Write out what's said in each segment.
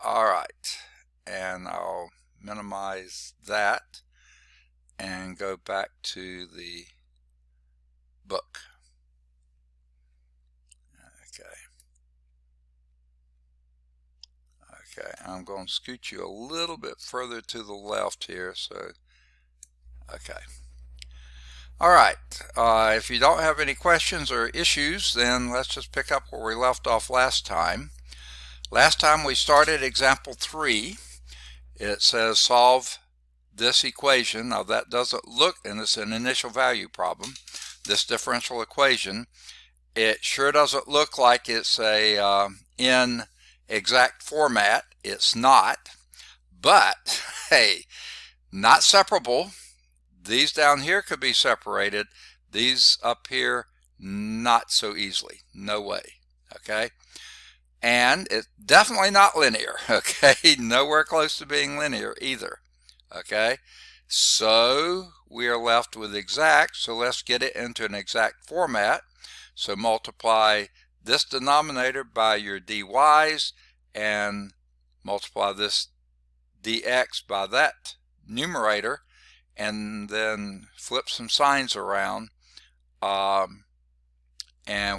All right, and I'll minimize that and go back to the book. Okay, I'm going to scoot you a little bit further to the left here. Okay. All right, if you don't have any questions or issues, then let's just pick up where we left off last time. Last time we started example 3. It says solve this equation. Now that doesn't look, and it's an initial value problem, this differential equation. It sure doesn't look like it's a in exact format. It's not, but hey, not separable. These down here could be separated. These up here, not so easily. No way. Okay. And it's definitely not linear. Okay. Nowhere close to being linear either. Okay. So we are left with exact. So let's get it into an exact format. So multiply this denominator by your dy's and multiply this dx by that numerator, and then flip some signs around. And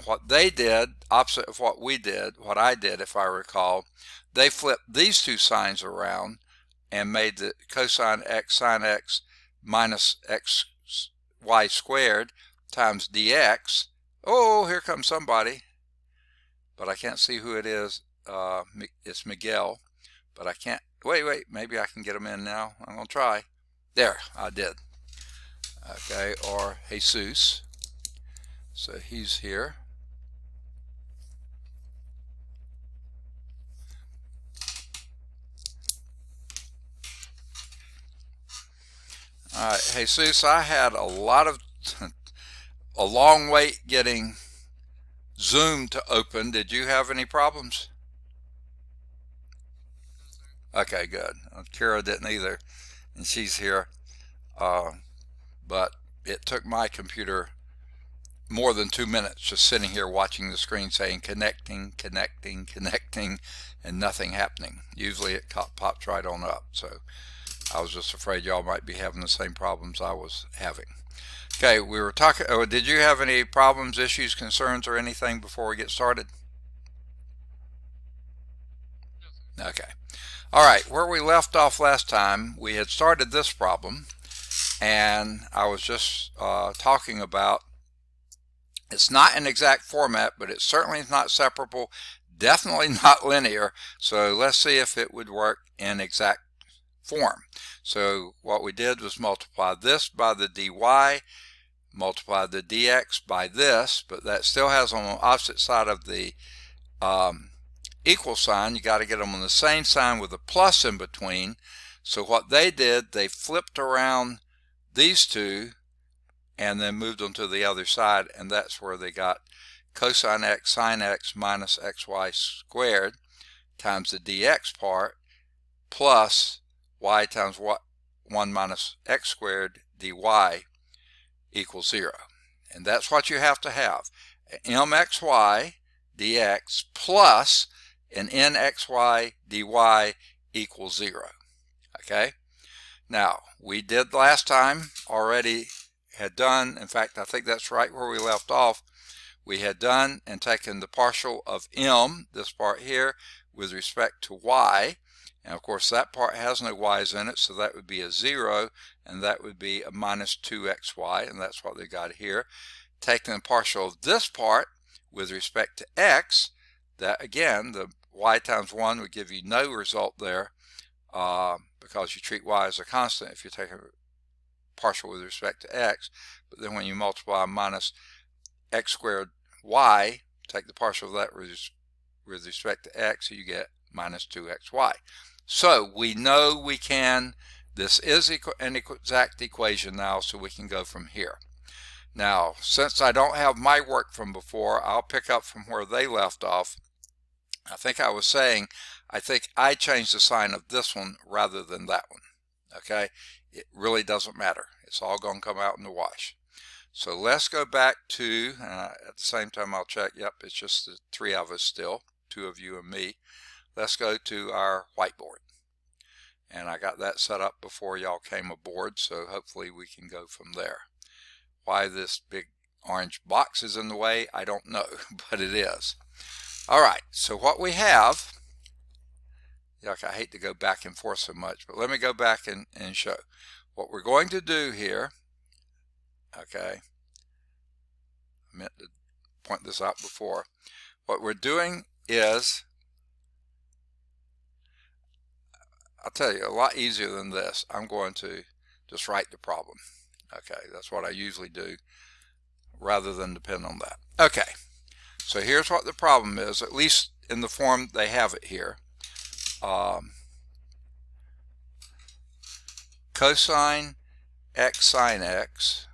what they did, opposite of what we did, what I did if I recall, they flipped these two signs around and made the cosine x sine x minus xy squared times dx. Oh, here comes somebody, but I can't see who it is. It's Miguel, but I can't. Wait, maybe I can get him in now. I'm going to try. There, I did. Okay, or Jesus. So he's here. All right, Jesus, I had a long wait getting Zoom to open. Did you have any problems? Okay, good. Kara didn't either, and she's here. But it took my computer more than 2 minutes just sitting here watching the screen saying connecting, and nothing happening. Usually it pops right on up. So I was just afraid y'all might be having the same problems I was having. Okay, we were talking. Oh, did you have any problems, issues, concerns, or anything before we get started? Okay. All right, where we left off last time, we had started this problem, and I was just talking about it's not an exact format, but it certainly is not separable, definitely not linear. So let's see if it would work in exact form. So what we did was multiply this by the dy, multiply the dx by this, but that still has on the opposite side of the equal sign. You got to get them on the same sign with a plus in between. So what they did, they flipped around these two and then moved them to the other side, and that's where they got cosine x sine x minus xy squared times the dx part plus y times 1 minus x squared dy equals 0. And that's what you have to have. mxy dx plus an nxy dy equals 0. Okay? Now, we did last time already had done, in fact, I think that's right where we left off. We had done and taken the partial of m, this part here, with respect to y. And of course, that part has no y's in it, so that would be a 0, and that would be a minus 2xy, and that's what they got here. Taking the partial of this part with respect to x, that again, the y times 1 would give you no result there because you treat y as a constant if you take a partial with respect to x. But then when you multiply minus x squared y, take the partial of that with respect to x, so you get minus 2xy. So we know we can, this is an exact equation now, so we can go from here. Now, since I don't have my work from before, I'll pick up from where they left off. I think I was saying, I think I changed the sign of this one rather than that one. Okay, it really doesn't matter. It's all going to come out in the wash. So let's go back to, at the same time I'll check, yep, it's just the 3 of us still, 2 of you and me. let's go to our whiteboard. And I got that set up before y'all came aboard, so hopefully we can go from there. Why this big orange box is in the way, I don't know, but it is. All right, so what we have, I hate to go back and forth so much, but let me go back and show. What we're going to do here, okay, I meant to point this out before. What we're doing is, I'll tell you, a lot easier than this. I'm going to just write the problem. Okay, that's what I usually do rather than depend on that. Okay, so here's what the problem is, at least in the form they have it here. Cosine x sine x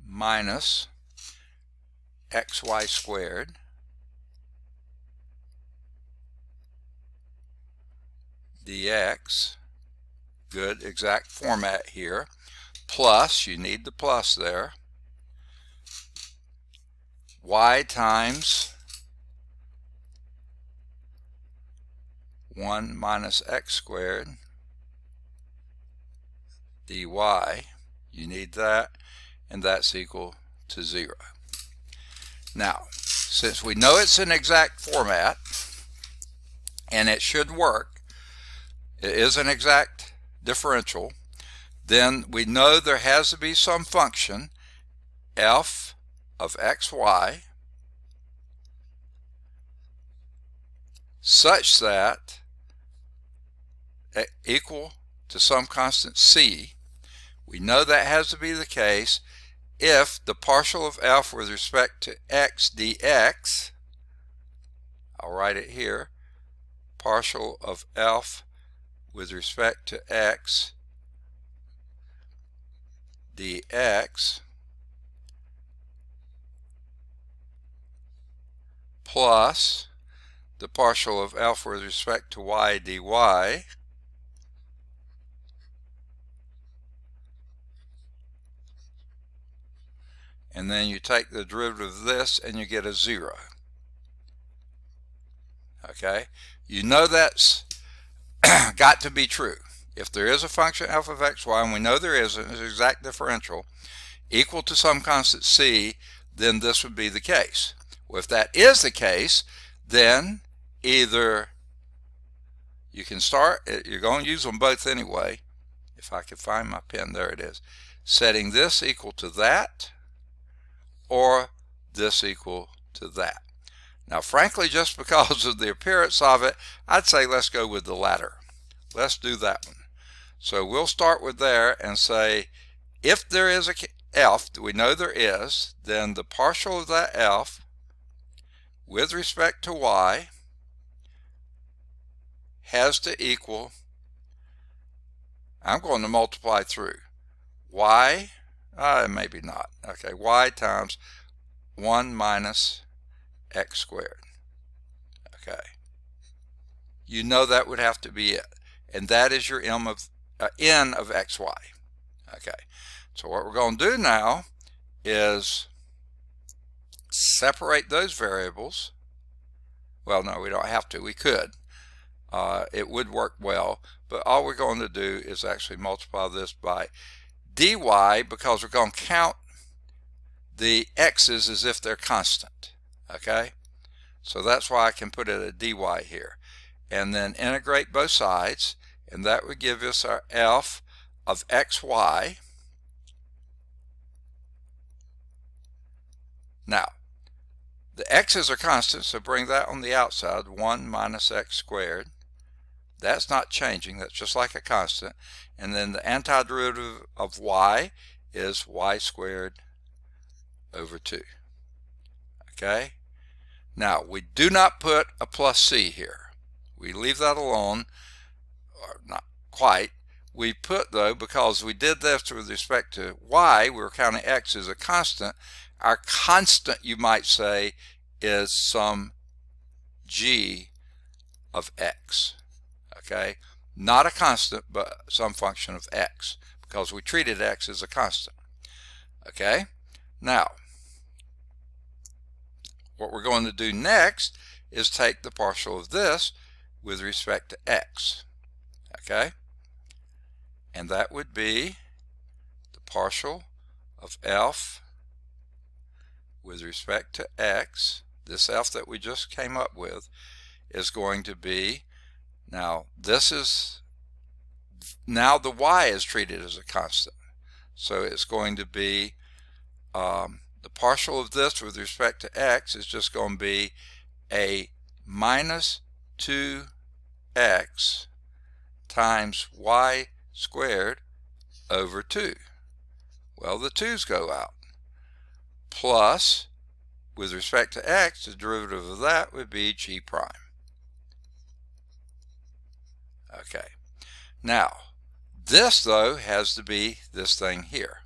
minus xy squared dx, good exact format here, plus, you need the plus there, y times 1 minus x squared dy, you need that, and that's equal to 0. Now, since we know it's an exact format, and it should work, it is an exact differential, then we know there has to be some function f of xy such that equal to some constant c. We know that has to be the case if the partial of f with respect to x dx, I'll write it here, partial of f with respect to x dx plus the partial of f with respect to y dy, and then you take the derivative of this and you get a 0. Okay, you know that's got to be true. If there is a function f of xy, and we know there is an exact differential equal to some constant c, then this would be the case. Well, if that is the case, then either you can start, you're going to use them both anyway. If I could find my pen, there it is. Setting this equal to that, or this equal to that. Now, frankly, just because of the appearance of it, I'd say let's go with the latter. Let's do that one. So we'll start with there and say, if there is a f, we know there is, then the partial of that f with respect to y has to equal, I'm going to multiply through, y, maybe not, okay, y times 1 minus x squared. Okay, you know that would have to be it, and that is your n of xy. Okay, so what we're going to do now is separate those variables. Well, no, we don't have to. We could. It would work well, but all we're going to do is actually multiply this by dy, because we're going to count the x's as if they're constant. Okay, so that's why I can put it a dy here, and then integrate both sides, and that would give us our f of xy. Now, the x's are constant, so bring that on the outside, 1 minus x squared. That's not changing, that's just like a constant. And then the antiderivative of y is y squared over 2. Okay? Now, we do not put a plus c here. We leave that alone, or not quite. We put, though, because we did this with respect to y, we were counting x as a constant. Our constant, you might say, is some g of x. Okay? Not a constant, but some function of x, because we treated x as a constant. Okay, now what we're going to do next is take the partial of this with respect to x. Okay, and that would be the partial of f with respect to x. This f that we just came up with is going to be, now the y is treated as a constant, so it's going to be the partial of this with respect to x is just going to be a minus 2x times y squared over 2. Well, the 2's go out. Plus, with respect to x, the derivative of that would be g prime. Okay. Now, this, though, has to be this thing here.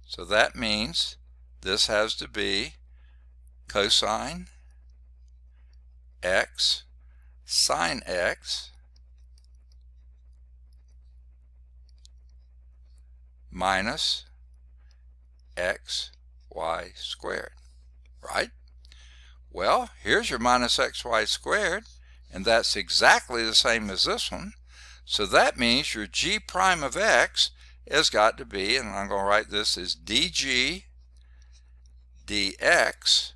So that means this has to be cosine x sine x minus xy squared, right? Well, here's your minus xy squared, and that's exactly the same as this one. So that means your g prime of x has got to be, and I'm going to write this as dg dx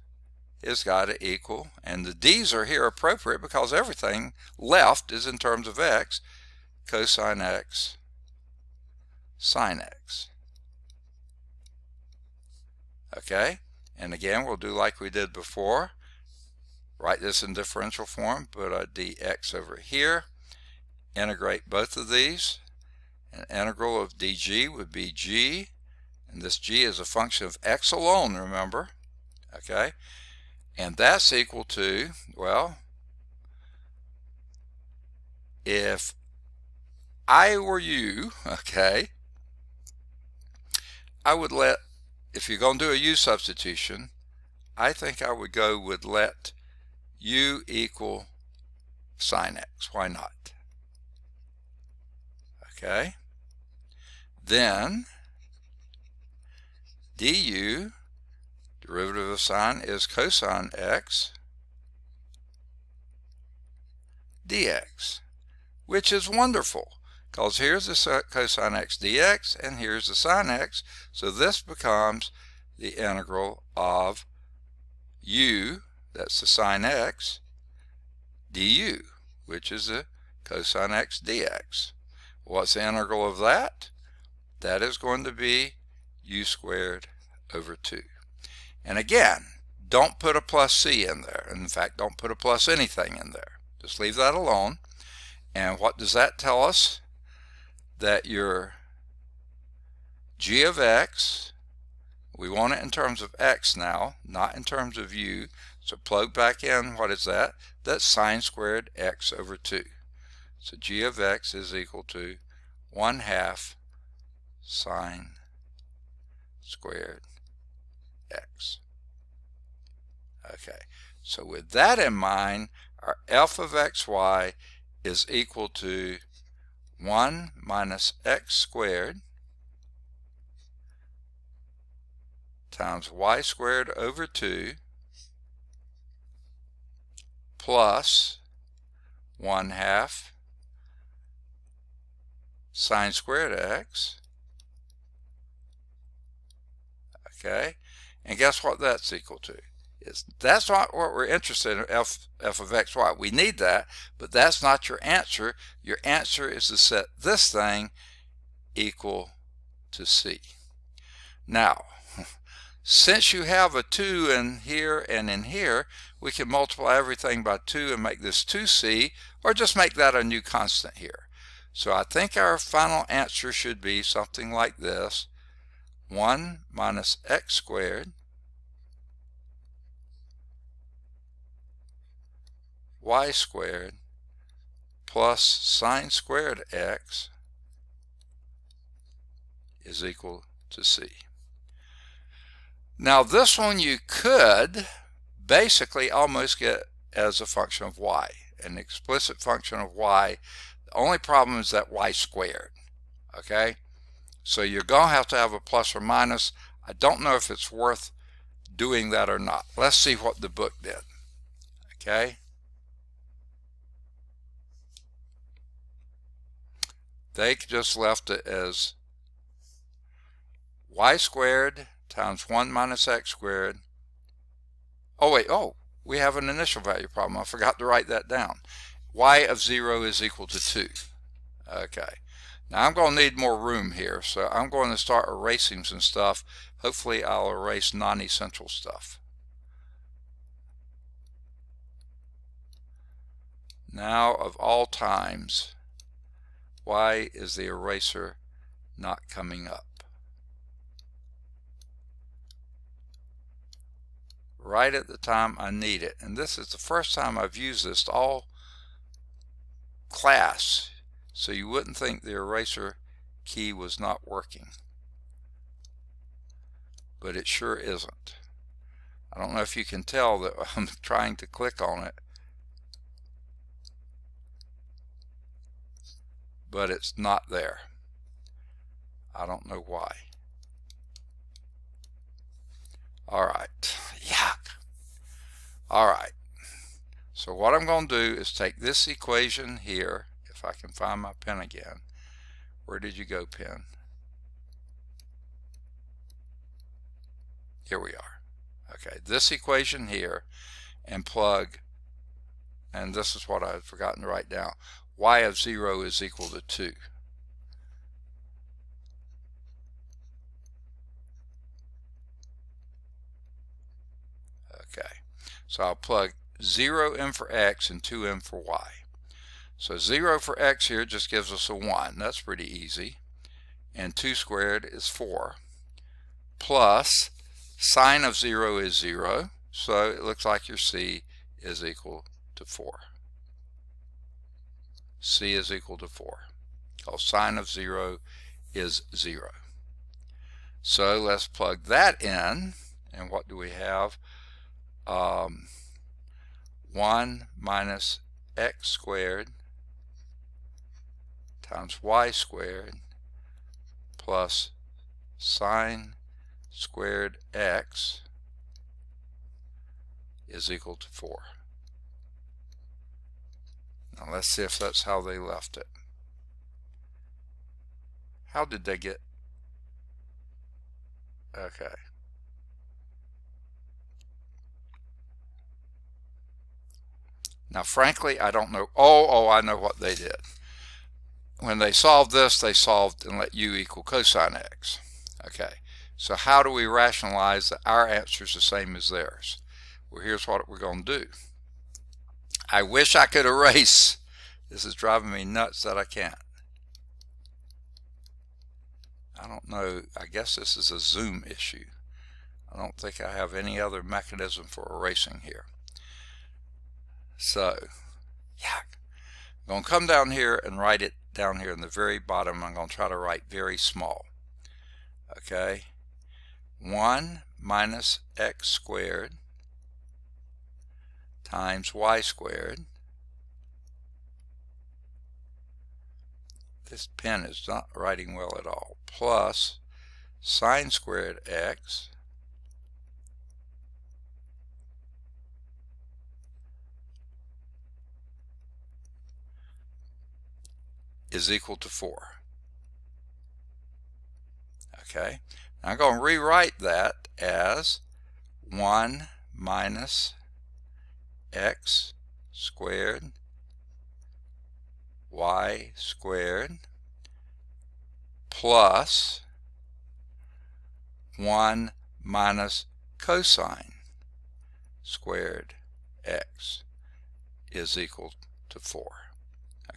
has got to equal, and the d's are here appropriate because everything left is in terms of x, cosine x sine x. Okay, and again we'll do like we did before. Write this in differential form, put a dx over here, integrate both of these. An integral of dg would be g, and this g is a function of x alone, remember. Okay, and that's equal to, well, if I were you, okay, I would let, if you're going to do a u substitution, I think I would go with let u equal sine x. Why not? Okay, then du, derivative of sine, is cosine x dx, which is wonderful because here's the cosine x dx and here's the sine x, so this becomes the integral of u, that's the sine x, du, which is the cosine x dx. What's the integral of that? That is going to be u squared over 2. And again, don't put a plus c in there. In fact, don't put a plus anything in there. Just leave that alone. And what does that tell us? That your g of x, we want it in terms of x now, not in terms of u. So plug back in, what is that? That's sine squared x over 2. So g of x is equal to 1/2 sine squared x. Okay, so with that in mind, our f of xy is equal to 1 minus x squared times y squared over 2 plus 1/2 sine squared x. Okay, and guess what that's equal to? That's not what we're interested in, f of xy. We need that, but that's not your answer. Your answer is to set this thing equal to c. Now, since you have a 2 in here and in here, we can multiply everything by 2 and make this 2c, or just make that a new constant here. So I think our final answer should be something like this: 1 minus x squared y squared plus sine squared x is equal to c. Now this one you could basically almost get as a function of y, an explicit function of y. The only problem is that y squared. Okay, so you're going to have a plus or minus. I don't know if it's worth doing that or not. Let's see what the book did. Okay. They just left it as y squared times 1 minus x squared. Oh wait, we have an initial value problem. I forgot to write that down. Y of 0 is equal to 2. Okay. Now I'm going to need more room here, so I'm going to start erasing some stuff. Hopefully I'll erase non-essential stuff. Now, of all times, why is the eraser not coming up? Right at the time I need it. And this is the first time I've used this all class, so you wouldn't think the eraser key was not working. But it sure isn't. I don't know if you can tell that I'm trying to click on it, but it's not there. I don't know why. Alright, yuck. Alright, so what I'm going to do is take this equation here, if I can find my pen again. Where did you go, pen? Here we are. Okay, this equation here, and plug, and this is what I had forgotten to write down. Y of 0 is equal to 2. Okay, so I'll plug 0 in for x and 2 in for y. So 0 for x here just gives us a 1. That's pretty easy. And 2 squared is 4. Plus sine of 0 is 0. So it looks like your c is equal to 4. C is equal to 4. Because sine of 0 is 0. So let's plug that in. And what do we have? 1 minus x squared times y squared plus sine squared x is equal to 4. Now let's see if that's how they left it. How did they get? Okay. Now frankly, I don't know. Oh, I know what they did. When they solved this, they solved and let u equal cosine x. Okay, so how do we rationalize that our answer is the same as theirs? Well, here's what we're going to do. I wish I could erase. This is driving me nuts that I can't. I don't know. I guess this is a zoom issue. I don't think I have any other mechanism for erasing here. So, yuck. I'm going to come down here and write it down here in the very bottom. I'm going to try to write very small. Okay. 1 minus x squared times y squared. This pen is not writing well at all. Plus sine squared x is equal to 4. Okay, now I'm going to rewrite that as 1 minus x squared y squared plus 1 minus cosine squared x is equal to 4.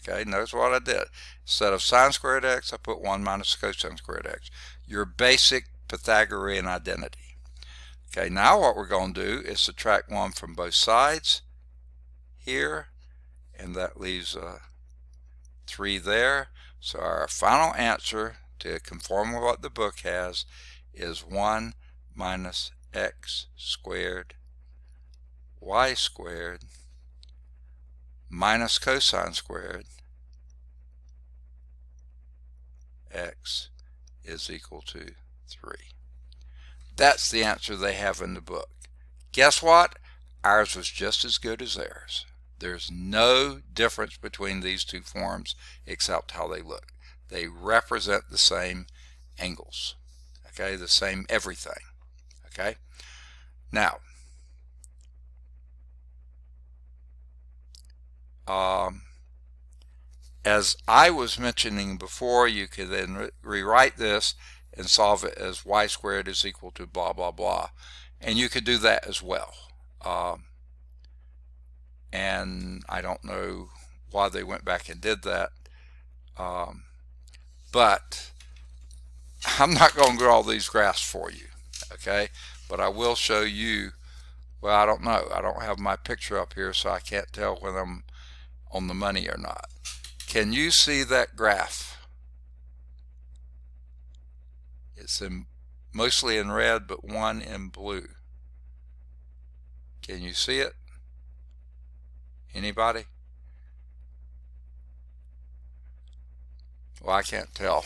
Okay, notice what I did. Instead of sine squared x, I put 1 minus cosine squared x. Your basic Pythagorean identity. Okay, now what we're going to do is subtract 1 from both sides here, and that leaves 3 there. So our final answer, to conform with what the book has, is 1 minus x squared y squared minus cosine squared x is equal to 3. That's the answer they have in the book. Guess what? Ours was just as good as theirs. There's no difference between these two forms except how they look. They represent the same angles, okay, the same everything, okay? Now, as I was mentioning before, you could then rewrite this and solve it as y squared is equal to blah, blah, blah. And you could do that as well. And I don't know why they went back and did that. But I'm not going to draw these graphs for you, okay? But I will show you, well, I don't know. I don't have my picture up here, so I can't tell whether I'm on the money or not. Can you see that graph? It's mostly in red, but one in blue. Can you see it? Anybody? Well, I can't tell,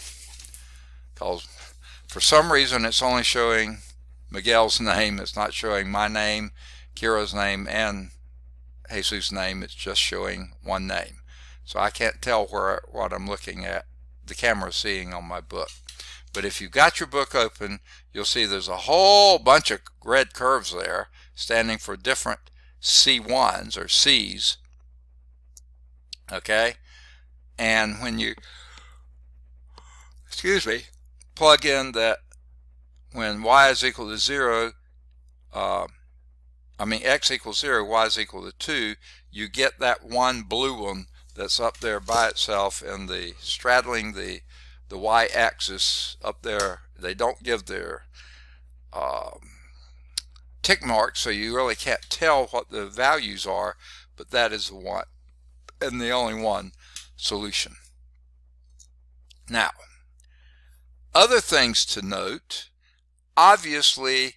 because for some reason it's only showing Miguel's name. It's not showing my name, Kira's name, and Jesus' name. It's just showing one name. So I can't tell what I'm looking at, the camera seeing on my book. But if you've got your book open, you'll see there's a whole bunch of red curves there standing for different C1s or C's. Okay? And when you, plug in that when y is equal to 0, x equals 0, y is equal to 2, you get that one blue one that's up there by itself and the straddling the y-axis up there. They don't give their tick marks, so you really can't tell what the values are, but that is the one and the only one solution. Now, other things to note, obviously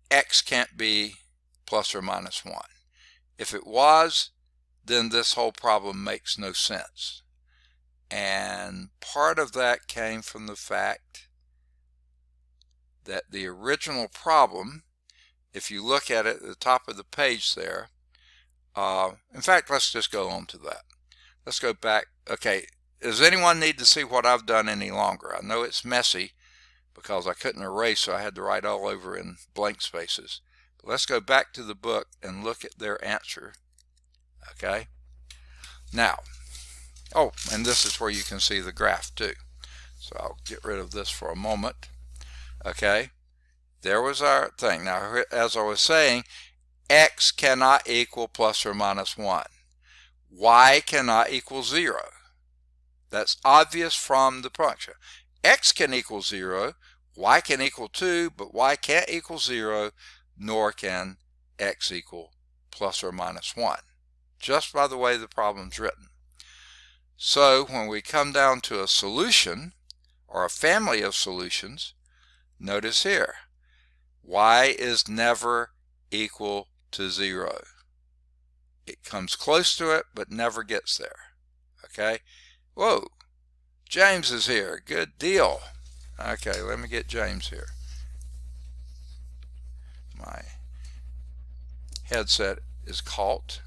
x can't be plus or minus 1. If it was, then this whole problem makes no sense. And part of that came from the fact that the original problem, if you look at it at the top of the page there, in fact, let's just go on to that. Let's go back. Okay, does anyone need to see what I've done any longer? I know it's messy because I couldn't erase, so I had to write all over in blank spaces. But let's go back to the book and look at their answer. Okay, now, oh, and this is where you can see the graph too. So I'll get rid of this for a moment. Okay, there was our thing. Now, as I was saying, x cannot equal plus or minus 1. Y cannot equal 0. That's obvious from the function. X can equal 0, y can equal 2, but y can't equal 0, nor can x equal plus or minus 1, just by the way the problem's written. So when we come down to a solution, or a family of solutions, notice here, y is never equal to 0. It comes close to it, but never gets there. Okay? Whoa, James is here. Good deal. Okay, let me get James here. My headset is caught.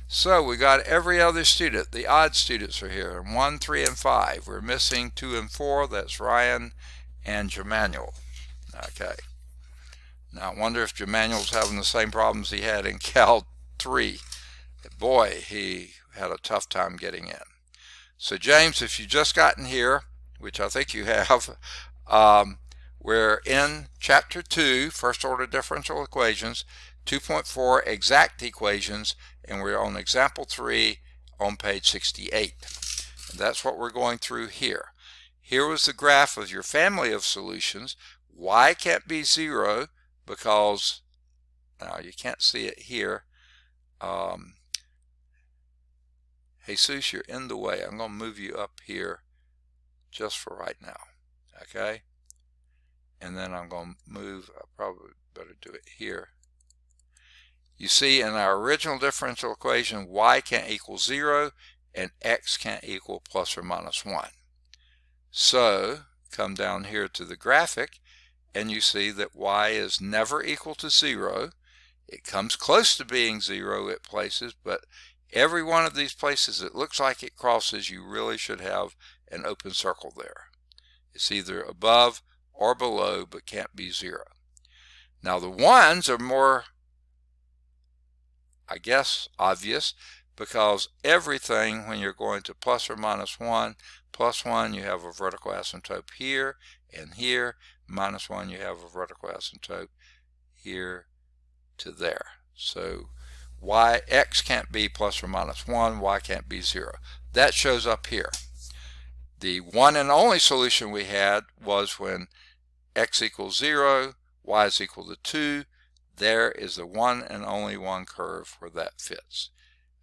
So we got every other student. The odd students are here. 1, 3, and 5. We're missing 2 and 4. That's Ryan and Jemanuel. Okay. Now I wonder if Jemanuel's having the same problems he had in Cal 3. Boy, he had a tough time getting in. So James, if you've just gotten here, which I think you have, we're in Chapter 2, First Order Differential Equations, 2.4 Exact Equations, and we're on Example 3 on page 68. And that's what we're going through here. Here was the graph of your family of solutions. Y can't be 0 because, now you can't see it here. Jesus, you're in the way. I'm going to move you up here just for right now. Okay? And then I'm going to move, I probably better do it here. You see, in our original differential equation, y can't equal 0 and x can't equal plus or minus 1. So, come down here to the graphic, and you see that y is never equal to 0. It comes close to being 0 at places, but every one of these places it looks like it crosses, you really should have an open circle there. It's either above or below, but can't be 0. Now the 1s are more, I guess, obvious, because everything, when you're going to plus or minus 1, plus 1 you have a vertical asymptote here and here, minus 1 you have a vertical asymptote here to there. So x can't be plus or minus 1, y can't be 0. That shows up here. The one and only solution we had was when x equals 0, y is equal to 2. There is the one and only one curve where that fits.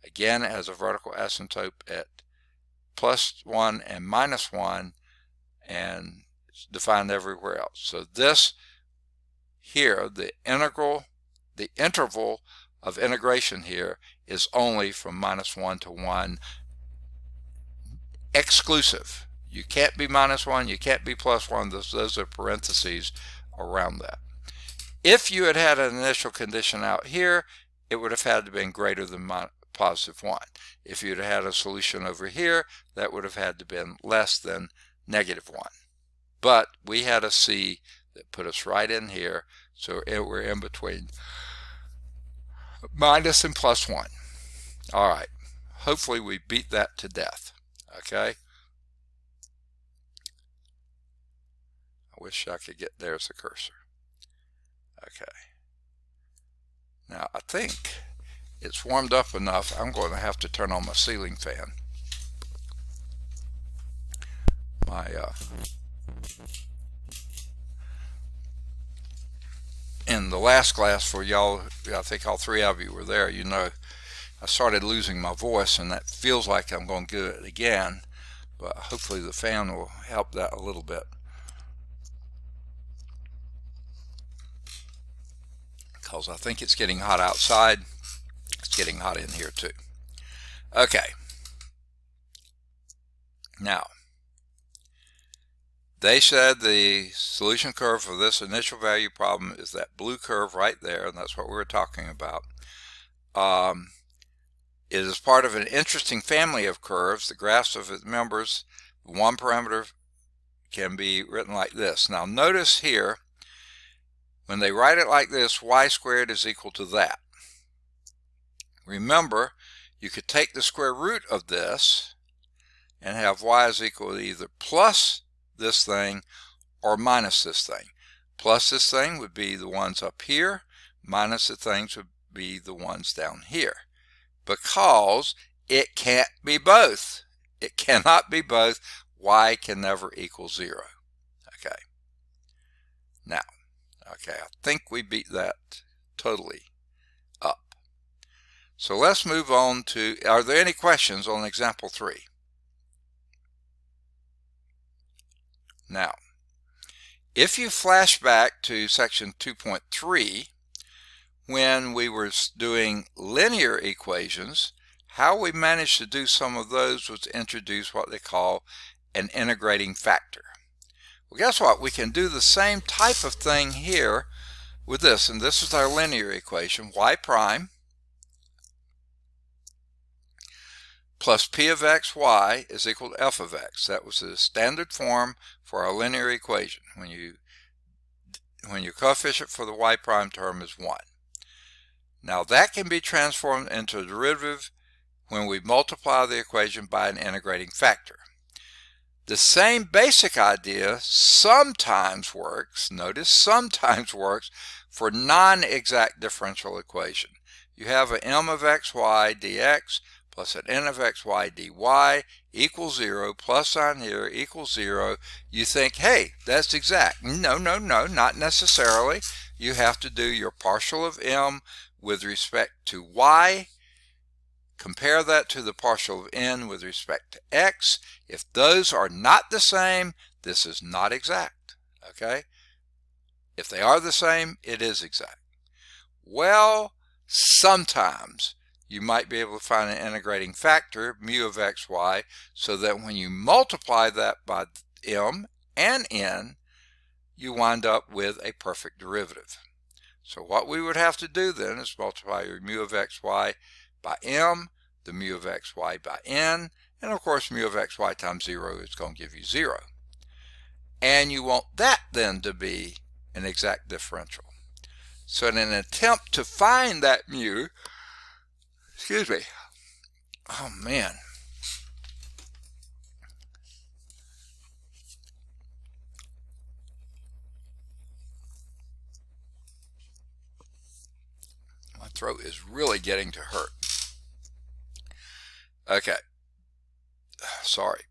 Again, it has a vertical asymptote at plus 1 and minus 1, and it's defined everywhere else. So this here, the interval of integration here is only from minus 1 to 1, exclusive. You can't be minus 1, you can't be plus 1. Those are parentheses around that. If you had had an initial condition out here, it would have had to be greater than positive 1. If you'd had a solution over here, that would have had to been less than negative 1. But we had a C that put us right in here, so we're in between minus and plus 1. All right, hopefully we beat that to death. Okay, I wish I could get there as a cursor. Okay, now I think it's warmed up enough. I'm going to have to turn on my ceiling fan. In the last class, for y'all, I think all three of you were there, you know, I started losing my voice, and that feels like I'm going to do it again, but hopefully the fan will help that a little bit, because I think it's getting hot outside. It's getting hot in here too. Okay, now they said the solution curve for this initial value problem is that blue curve right there, and that's what we were talking about. It is part of an interesting family of curves. The graphs of its members, one parameter, can be written like this. Now notice here, when they write it like this, y squared is equal to that. Remember, you could take the square root of this and have y is equal to either plus this thing or minus this thing. Plus this thing would be the ones up here, minus the things would be the ones down here, because it can't be both. It cannot be both. Y can never equal 0. Okay. Now, okay, I think we beat that totally up. So let's move on to, are there any questions on example 3? Now, if you flash back to section 2.3, when we were doing linear equations, how we managed to do some of those was to introduce what they call an integrating factor. Well, guess what? We can do the same type of thing here with this, and this is our linear equation, y prime plus p of x y is equal to f of x. That was the standard form for our linear equation when your coefficient for the y prime term is 1. Now that can be transformed into a derivative when we multiply the equation by an integrating factor. The same basic idea sometimes works, notice sometimes works, for non-exact differential equation. You have a m of xy dx plus an n of xy dy equals 0, plus sign here equals 0. You think, hey, that's exact. No, no, no, not necessarily. You have to do your partial of m with respect to y, compare that to the partial of n with respect to x. If those are not the same, this is not exact. Okay? If they are the same, it is exact. Well, sometimes you might be able to find an integrating factor, mu of xy, so that when you multiply that by m and n, you wind up with a perfect derivative. So what we would have to do then is multiply your mu of xy by m, the mu of xy by n, and of course mu of xy times 0 is going to give you 0. And you want that then to be an exact differential. So in an attempt to find that mu, excuse me, oh man, my throat is really getting to hurt. Okay, sorry.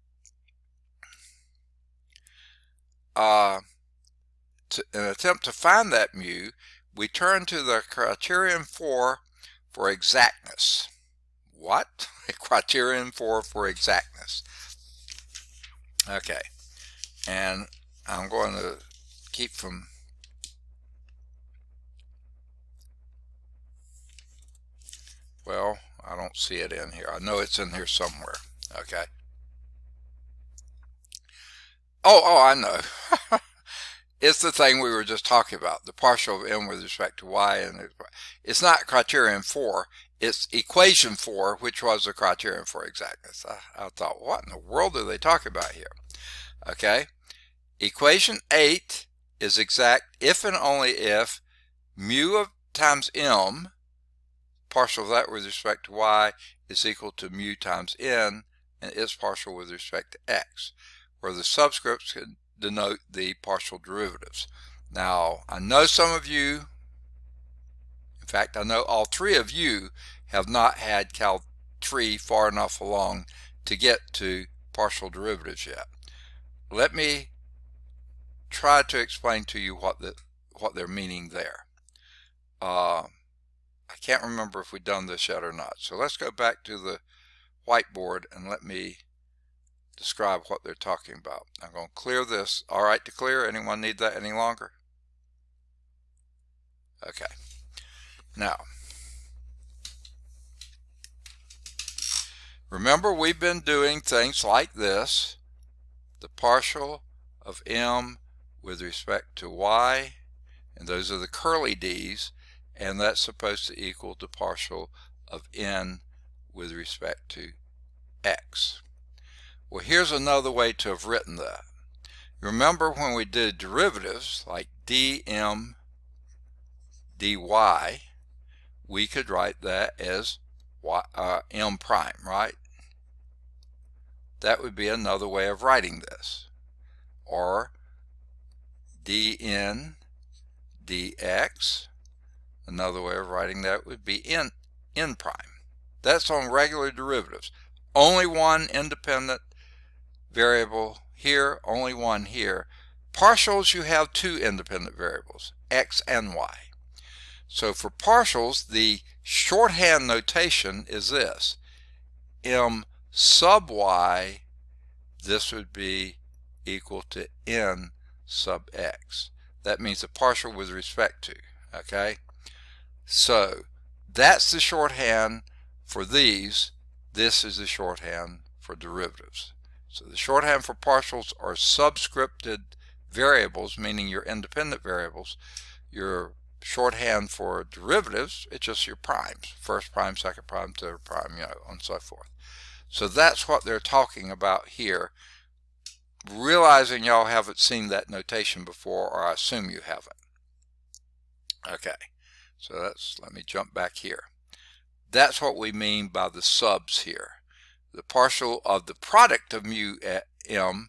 In an attempt to find that mu, we turn to the criterion for exactness. What? A criterion for exactness. Okay, and I'm going to keep from well, I don't see it in here. I know it's in here somewhere. Okay. Oh, I know. It's the thing we were just talking about, the partial of m with respect to y. And it's not criterion 4, it's equation 4, which was the criterion for exactness. I thought, what in the world are they talking about here? Okay. Equation 8 is exact if and only if mu of times m, partial of that with respect to y, is equal to mu times n, and its partial with respect to x, where the subscripts can denote the partial derivatives. Now, I know some of you, in fact, I know all three of you have not had Cal 3 far enough along to get to partial derivatives yet. Let me try to explain to you what they're meaning there. I can't remember if we've done this yet or not. So let's go back to the whiteboard and let me describe what they're talking about. I'm going to clear this. All right to clear? Anyone need that any longer? Okay. Now, remember we've been doing things like this. The partial of m with respect to y, and those are the curly d's, and that's supposed to equal the partial of n with respect to x. Well, here's another way to have written that. Remember when we did derivatives like dm dy, we could write that as m prime, right? That would be another way of writing this. Or dn dx, another way of writing that would be n prime. That's on regular derivatives. Only one independent variable here, only one here. Partials, you have two independent variables, x and y. So for partials, the shorthand notation is this. M sub y, this would be equal to n sub x. That means a partial with respect to, okay? So that's the shorthand for these. This is the shorthand for derivatives. So the shorthand for partials are subscripted variables, meaning your independent variables. Your shorthand for derivatives, it's just your primes. First prime, second prime, third prime, and so forth. So that's what they're talking about here. Realizing y'all haven't seen that notation before, or I assume you haven't. Okay, so let me jump back here. That's what we mean by the subs here. The partial of the product of mu at m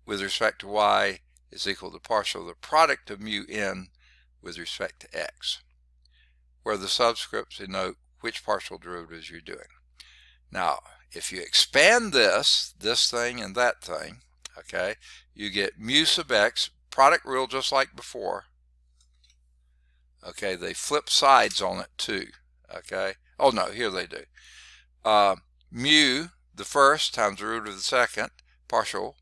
with respect to y is equal to the partial of the product of mu n with respect to x, where the subscripts denote which partial derivatives you're doing. Now, if you expand this thing and that thing, okay, you get mu sub x, product rule just like before. Okay, they flip sides on it too. Okay, oh no, here they do. Mu, the first, times the root of the second, partial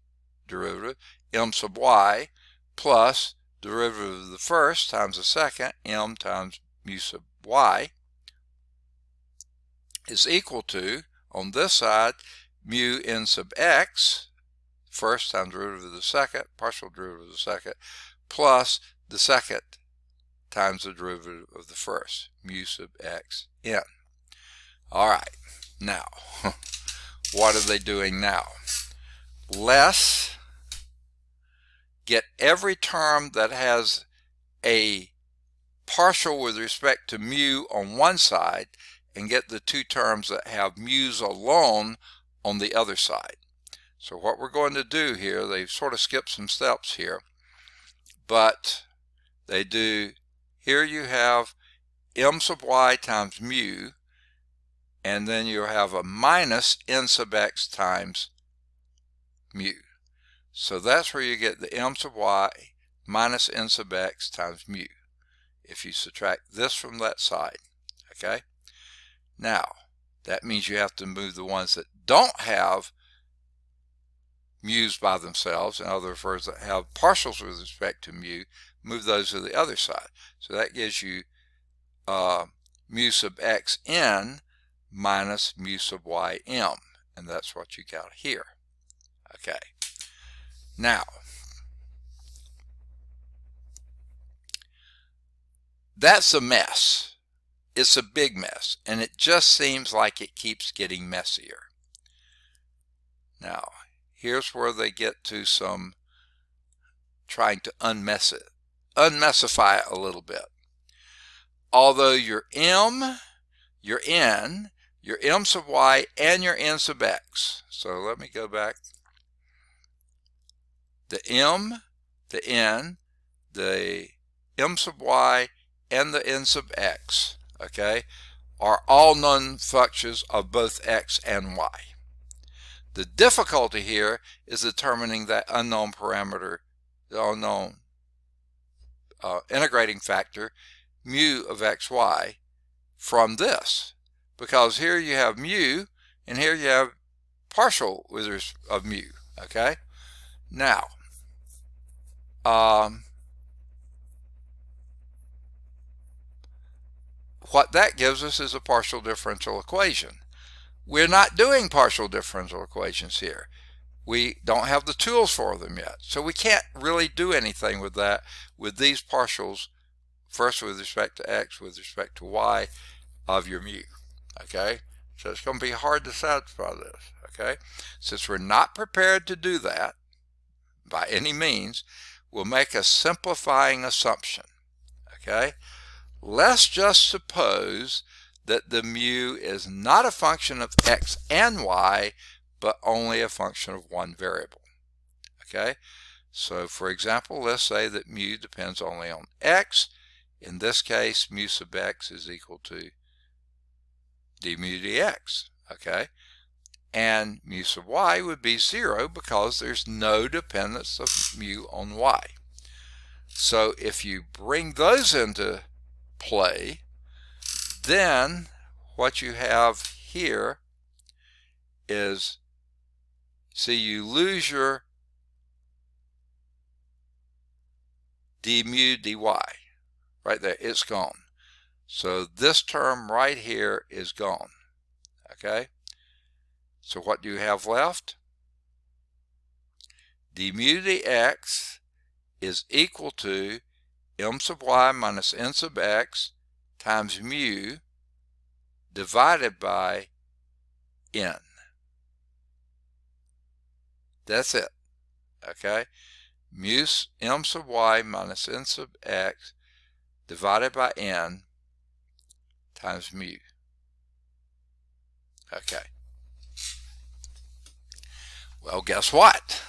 derivative, m sub y, plus derivative of the first times the second, m times mu sub y, is equal to, on this side, mu n sub x, first times derivative of the second, partial derivative of the second, plus the second times the derivative of the first, mu sub x n. All right, now, what are they doing now? Let's get every term that has a partial with respect to mu on one side and get the two terms that have mu's alone on the other side. So what we're going to do here, they've sort of skipped some steps here, but they do, here you have m sub y times mu, and then you have a minus n sub x times mu. So that's where you get the m sub y minus n sub x times mu, if you subtract this from that side, okay? Now, that means you have to move the ones that don't have mu's by themselves, in other words, that have partials with respect to mu, move those to the other side. So that gives you mu sub x n minus mu sub y m, and that's what you got here. Okay. Now, that's a mess. It's a big mess, and it just seems like it keeps getting messier. Now, here's where they get to some trying to unmessify it a little bit. Although your m, your n, your m sub y, and your n sub x. So let me go back. The m, the n, the m sub y, and the n sub x, okay, are all known functions of both x and y. The difficulty here is determining that unknown parameter, the unknown integrating factor, mu of xy, from this. Because here you have mu, and here you have partial of mu, okay? Now, what that gives us is a partial differential equation. We're not doing partial differential equations here. We don't have the tools for them yet. So we can't really do anything with that, with these partials, first with respect to x, with respect to y of your mu. Okay? So it's going to be hard to satisfy this. Okay? Since we're not prepared to do that by any means, we'll make a simplifying assumption. Okay? Let's just suppose that the mu is not a function of x and y, but only a function of one variable. Okay? So for example, let's say that mu depends only on x. In this case, mu sub x is equal to d mu dx. Okay? And mu sub y would be 0 because there's no dependence of mu on y. So if you bring those into play, then what you have here is, see, you lose your d mu dy right there. It's gone. So this term right here is gone. Okay? So what do you have left? D mu dx is equal to m sub y minus n sub x times mu divided by n. That's it. Okay? Mu m sub y minus n sub x divided by n times mu. Okay. Well, guess what?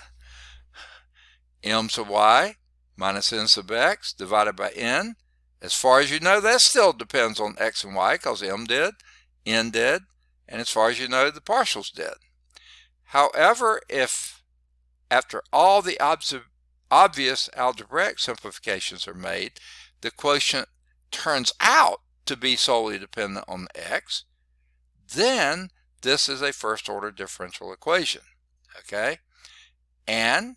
M sub y minus n sub x divided by n, as far as you know, that still depends on x and y because m did, n did, and as far as you know, the partials did. However, if after all the obvious algebraic simplifications are made, the quotient turns out to be solely dependent on x, then this is a first order differential equation. Okay? And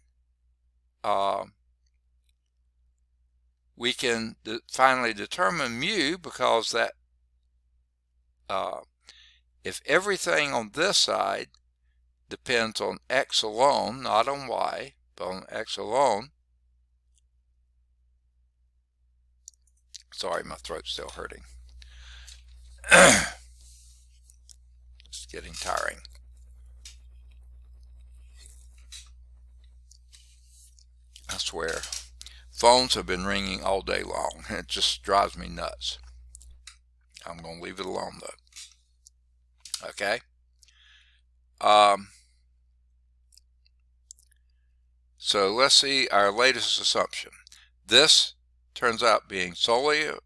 we can finally determine mu because that if everything on this side depends on x alone, not on y, but on x alone. Sorry, my throat's still hurting. It's getting tiring. I swear, phones have been ringing all day long. It just drives me nuts. I'm going to leave it alone though. Okay. So let's see our latest assumption. This turns out being solely a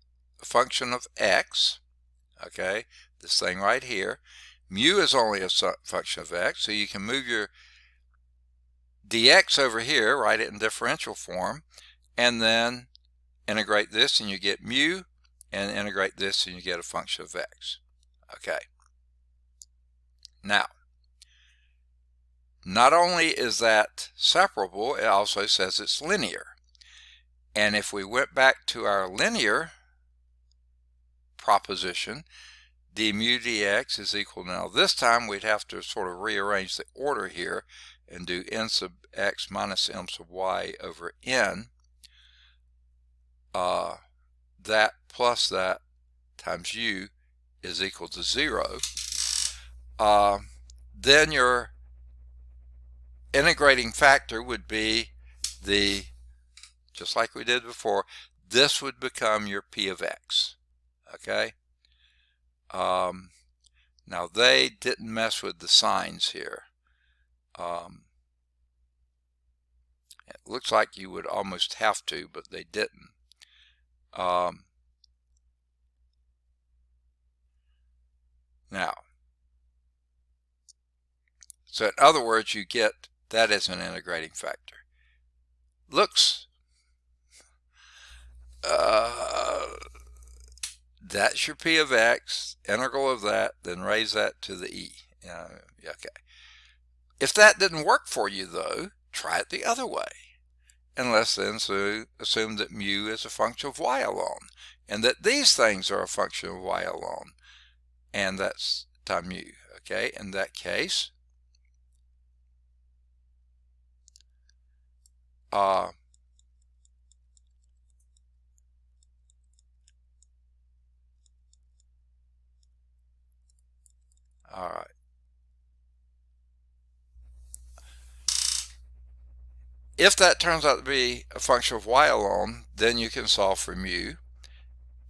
function of x. Okay, this thing right here. Mu is only a function of x, so you can move your dx over here, write it in differential form, and then integrate this and you get mu, and integrate this and you get a function of x. Okay. Now, not only is that separable, it also says it's linear. And if we went back to our linear proposition, d mu dx is equal, now this time we'd have to sort of rearrange the order here and do n sub x minus m sub y over n. That plus that times u is equal to 0. Then your integrating factor would be the, just like we did before, this would become your p of x. Okay. Now they didn't mess with the signs here. It looks like you would almost have to, but they didn't. Now, so in other words, you get that as an integrating factor. Looks, that's your p of x, integral of that, then raise that to the e. Okay. If that didn't work for you though, try it the other way. And let's then assume that mu is a function of y alone, and that these things are a function of y alone, and that's time mu. Okay, in that case, all right. If that turns out to be a function of y alone, then you can solve for mu,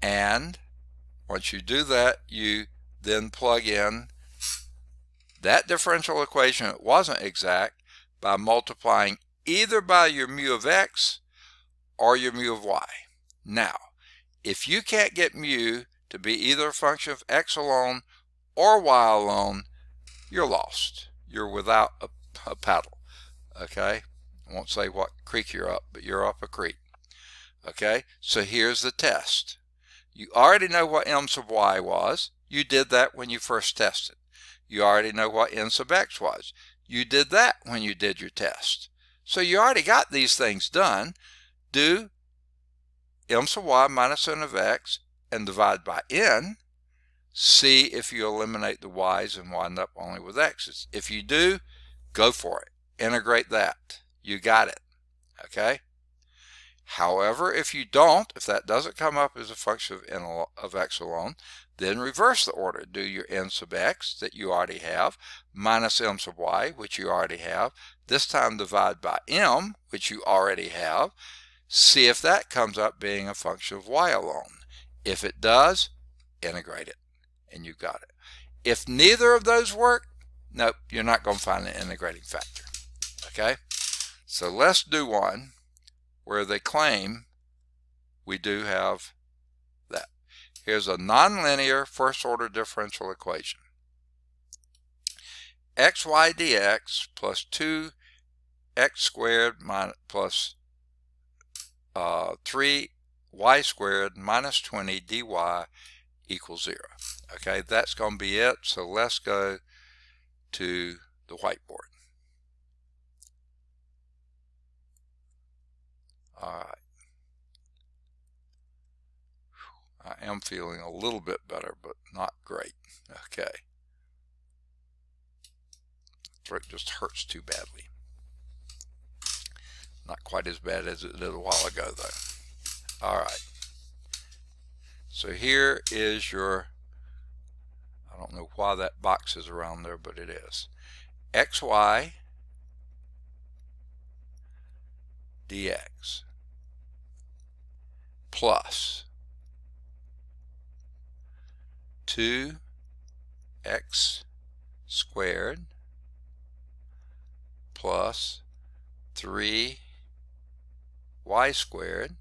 and once you do that, you then plug in that differential equation. It wasn't exact, by multiplying either by your mu of x or your mu of y. Now, if you can't get mu to be either a function of x alone or y alone, you're lost. You're without a paddle. Okay? I won't say what creek you're up, but you're up a creek. Okay? So here's the test. You already know what m sub y was. You did that when you first tested. You already know what n sub x was. You did that when you did your test. So you already got these things done. Do m sub y minus n of x and divide by n. See if you eliminate the y's and wind up only with x's. If you do, go for it. Integrate that. You got it. Okay? However, if you don't, if that doesn't come up as a function of n of x alone, then reverse the order. Do your n sub x that you already have, minus m sub y, which you already have. This time divide by m, which you already have. See if that comes up being a function of y alone. If it does, integrate it, and you got it. If neither of those work, nope, you're not going to find an integrating factor. Okay? So let's do one where they claim we do have that. Here's a nonlinear first order differential equation. xy dx plus 2x squared plus 3y squared minus 20 dy equals 0. Okay, that's going to be it. So let's go to the whiteboard. All right. I am feeling a little bit better, but not great. Okay. Throat just hurts too badly. Not quite as bad as it did a while ago, though. All right. So here is your, I don't know why that box is around there, but it is. XY dx plus 2x squared plus 3y squared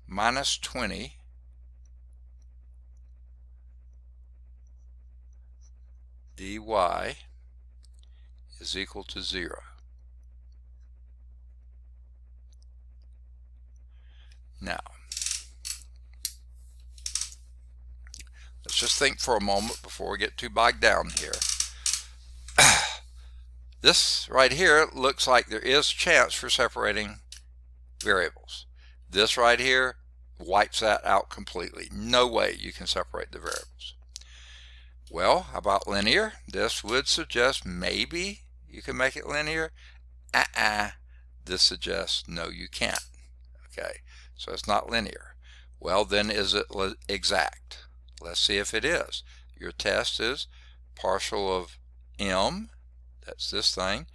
minus 20 dy is equal to 0. Now, let's just think for a moment before we get too bogged down here. This right here looks like there is a chance for separating variables. This right here wipes that out completely. No way you can separate the variables. Well, how about linear? This would suggest maybe you can make it linear. This suggests no, you can't. Okay, so it's not linear. Well, then is it exact? Let's see if it is. Your test is partial of m, that's this thing,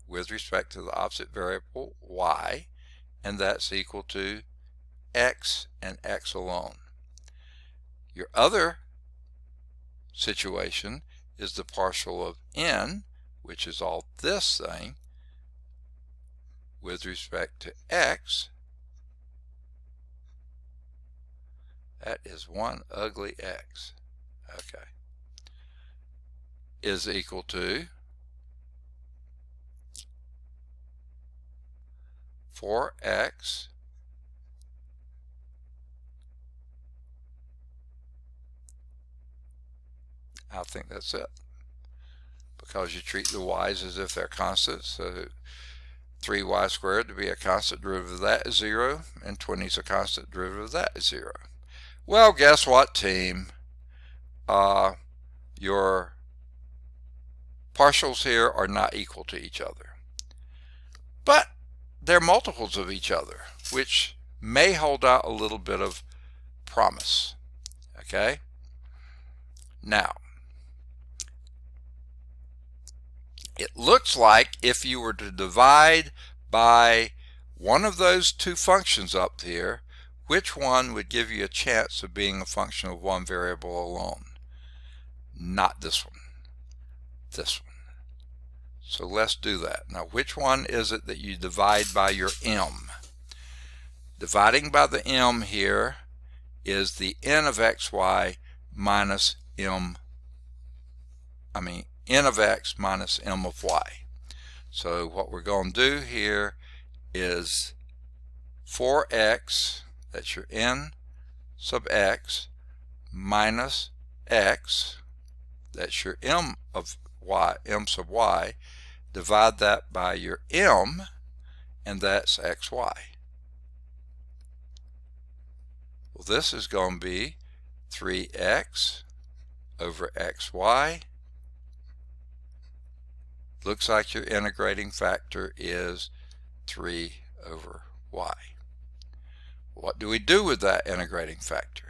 with respect to the opposite variable y, and that's equal to x and x alone. Your other situation is the partial of n, which is all this thing, with respect to x. That is one ugly x. Okay. Is equal to 4x I think that's it, because you treat the y's as if they're constants. So 3y squared to be a constant derivative of that is 0, and 20 is a constant derivative of that is 0. Well, guess what, team? Your partials here are not equal to each other, but they're multiples of each other, which may hold out a little bit of promise. Okay? Now, it looks like if you were to divide by one of those two functions up here, which one would give you a chance of being a function of one variable alone? Not this one. This one. So let's do that. Now, which one is it that you divide by your m? Dividing by the m here is the n of xy minus n of x minus m of y. So what we're going to do here is 4x, that's your n sub x, minus x, that's your m of y, m sub y, divide that by your m, and that's xy. Well, this is going to be 3x over xy. Looks like your integrating factor is 3 over y. What do we do with that integrating factor?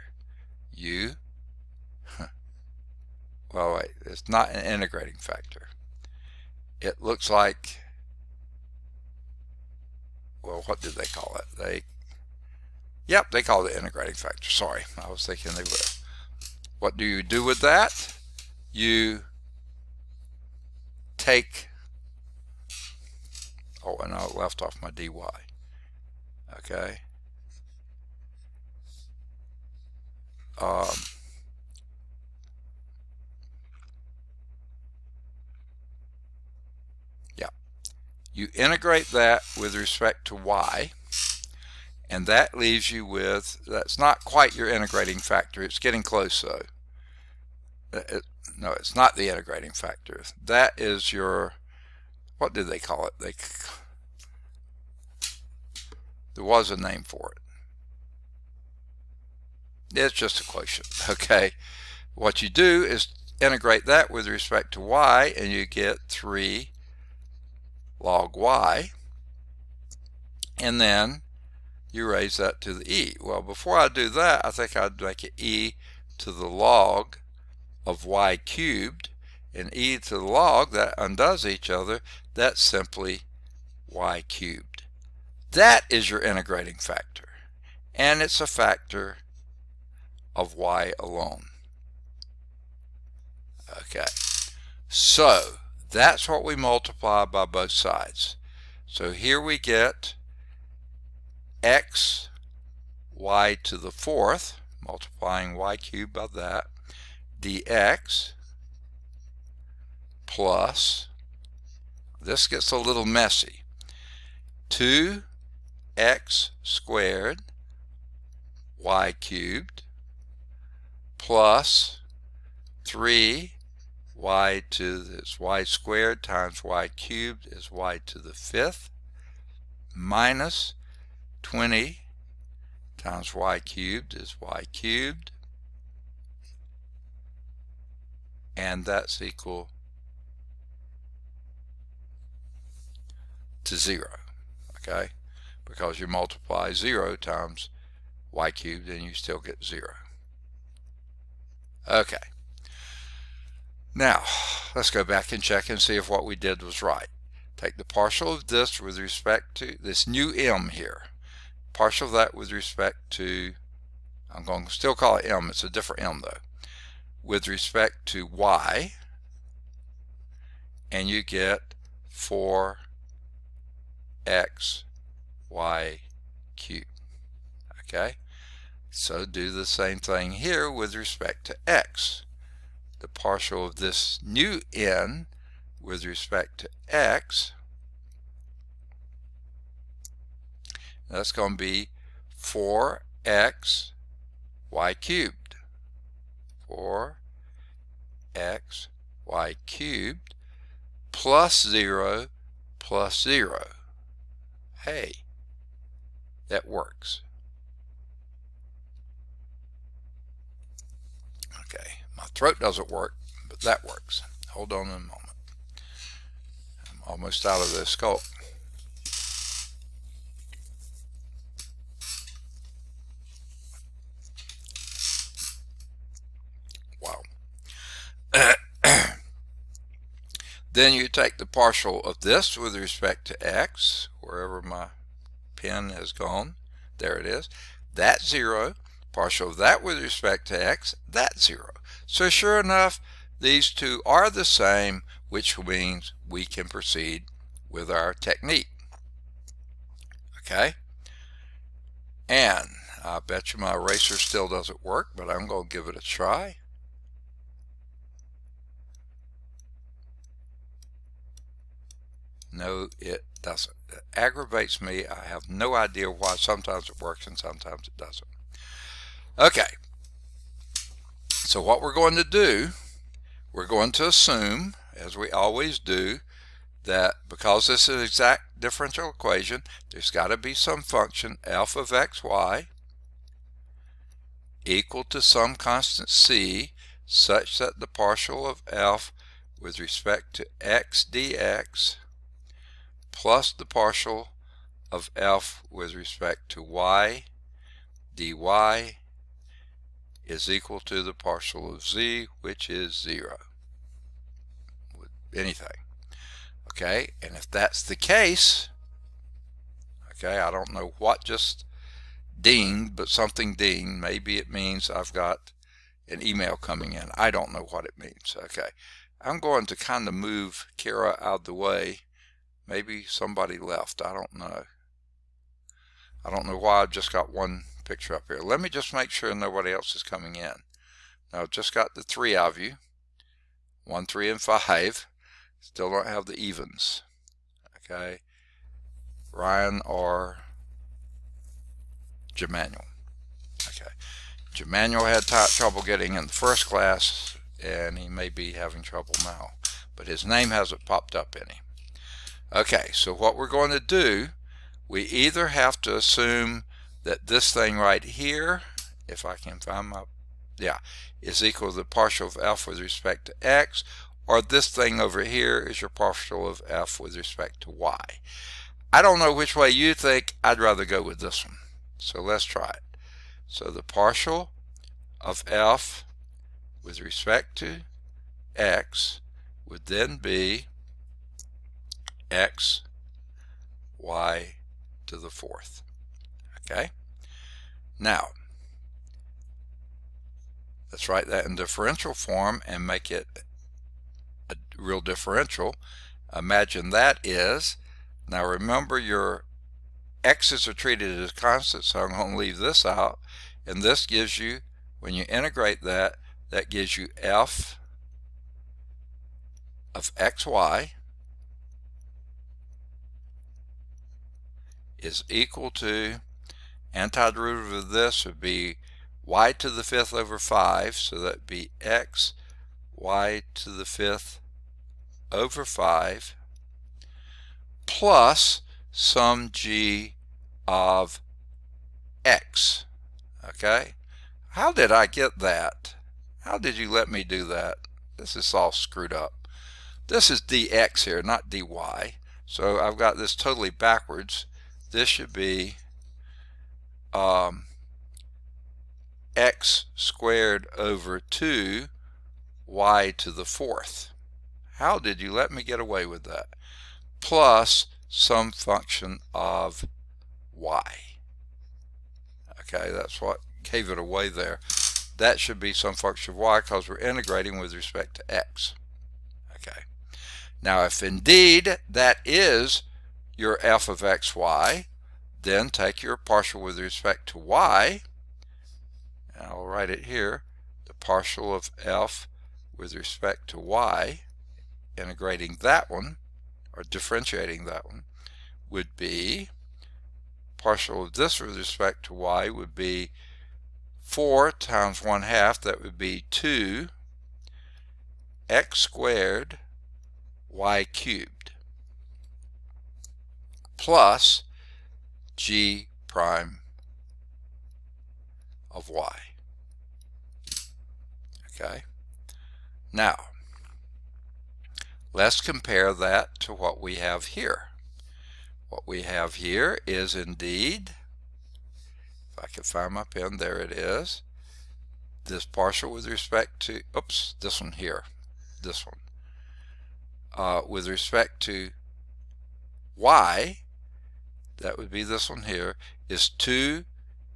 Well, wait, it's not an integrating factor. It looks like, well, what did they call it? They call it the integrating factor. Sorry, I was thinking they would. What do you do with that? You take, oh, and I left off my dy. Okay. You integrate that with respect to y, and that leaves you with, that's not quite your integrating factor, it's getting close though. No, it's not the integrating factor. That is your, what did they call it? There was a name for it. It's just a quotient, okay? What you do is integrate that with respect to y, and you get 3 log y, and then you raise that to the e. Well, before I do that, I think I'd make it e to the log of y cubed, and e to the log, that undoes each other. That's simply y cubed. That is your integrating factor, and it's a factor of y alone. Okay, so that's what we multiply by both sides. So here we get x y to the fourth, multiplying y cubed by that, dx plus, this gets a little messy, 2x squared y cubed plus 3 y to this y squared times y cubed is y to the fifth minus 20 times y cubed is y cubed, and that's equal to 0, okay, because you multiply 0 times y cubed and you still get 0. Okay, now let's go back and check and see if what we did was right. Take the partial of this with respect to this new m here, partial of that with respect to, I'm going to still call it m, it's a different m though, with respect to y, and you get 4x y cubed. Okay, so do the same thing here with respect to x. The partial of this new n with respect to x, that's going to be 4x y cubed. 4x y cubed plus 0 plus 0. Hey, that works. Okay, my throat doesn't work, but that works. Hold on a moment. I'm almost out of this Coke. Wow. Then you take the partial of this with respect to x, wherever my pen has gone. There it is. That's 0. Partial of that with respect to x, that's 0. So sure enough, these two are the same, which means we can proceed with our technique. Okay? And I bet you my eraser still doesn't work, but I'm going to give it a try. No, it doesn't. It aggravates me. I have no idea why. Sometimes it works and sometimes it doesn't. Okay, so what we're going to do, we're going to assume, as we always do, that because this is an exact differential equation, there's got to be some function f of xy equal to some constant c such that the partial of f with respect to x dx plus the partial of f with respect to y dy is equal to the partial of z, which is 0 with anything. Okay, and if that's the case, okay, I don't know what just dinged, but something dinged. Maybe it means I've got an email coming in. I don't know what it means. Okay, I'm going to kind of move Kara out of the way. Maybe somebody left. I don't know. I don't know why I've just got one picture up here. Let me just make sure nobody else is coming in. Now I've just got the 3 of you. 1, 3, and 5. Still don't have the evens. Okay. Ryan or Jemanuel. Okay. Jemanuel had trouble getting in the first class, and he may be having trouble now. But his name hasn't popped up any. Okay, so what we're going to do, we either have to assume that this thing right here, if I can find my yeah, is equal to the partial of f with respect to x, or this thing over here is your partial of f with respect to y. I don't know which way you think. I'd rather go with this one. So let's try it. So the partial of f with respect to x would then be x y to the fourth. Okay? Now, let's write that in differential form and make it a real differential. Imagine that is, now remember your x's are treated as constants, so I'm going to leave this out. And this gives you, when you integrate that, that gives you f of xy is equal to, antiderivative of this would be y to the fifth over 5, so that would be x y to the fifth over 5 plus some g of x. Okay? How did I get that? How did you let me do that? This is all screwed up. This is dx here, not dy. So I've got this totally backwards. This should be x squared over 2 y to the fourth. How did you let me get away with that? Plus some function of y. Okay, that's what gave it away there. That should be some function of y because we're integrating with respect to x. Okay. Now, if indeed that is your f of xy, then take your partial with respect to y, and I'll write it here, the partial of f with respect to y, integrating that one, or differentiating that one, would be, partial of this with respect to y would be 4 times 1/2, that would be 2 x squared y cubed plus g prime of y. Okay. Now, let's compare that to what we have here. What we have here is indeed, if I can find my pen, there it is, this partial with respect to, oops, this one here, this one. With respect to y, that would be this one here, is 2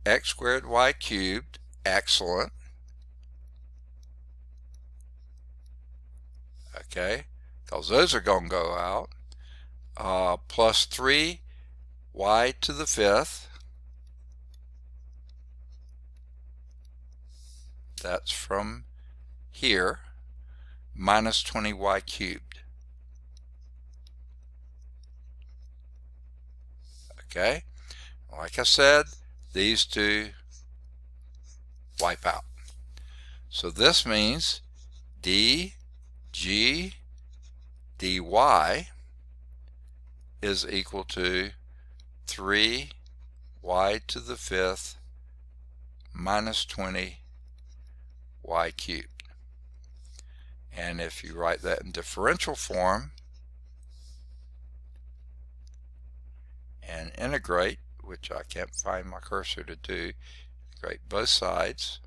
x squared y cubed, excellent. Okay, because those are going to go out, plus 3 y to the fifth, that's from here, minus 20y cubed. Okay, like I said, these two wipe out. So this means dg dy is equal to 3 y to the fifth minus 20 y cubed. And if you write that in differential form and integrate, which I can't find my cursor to do, integrate both sides.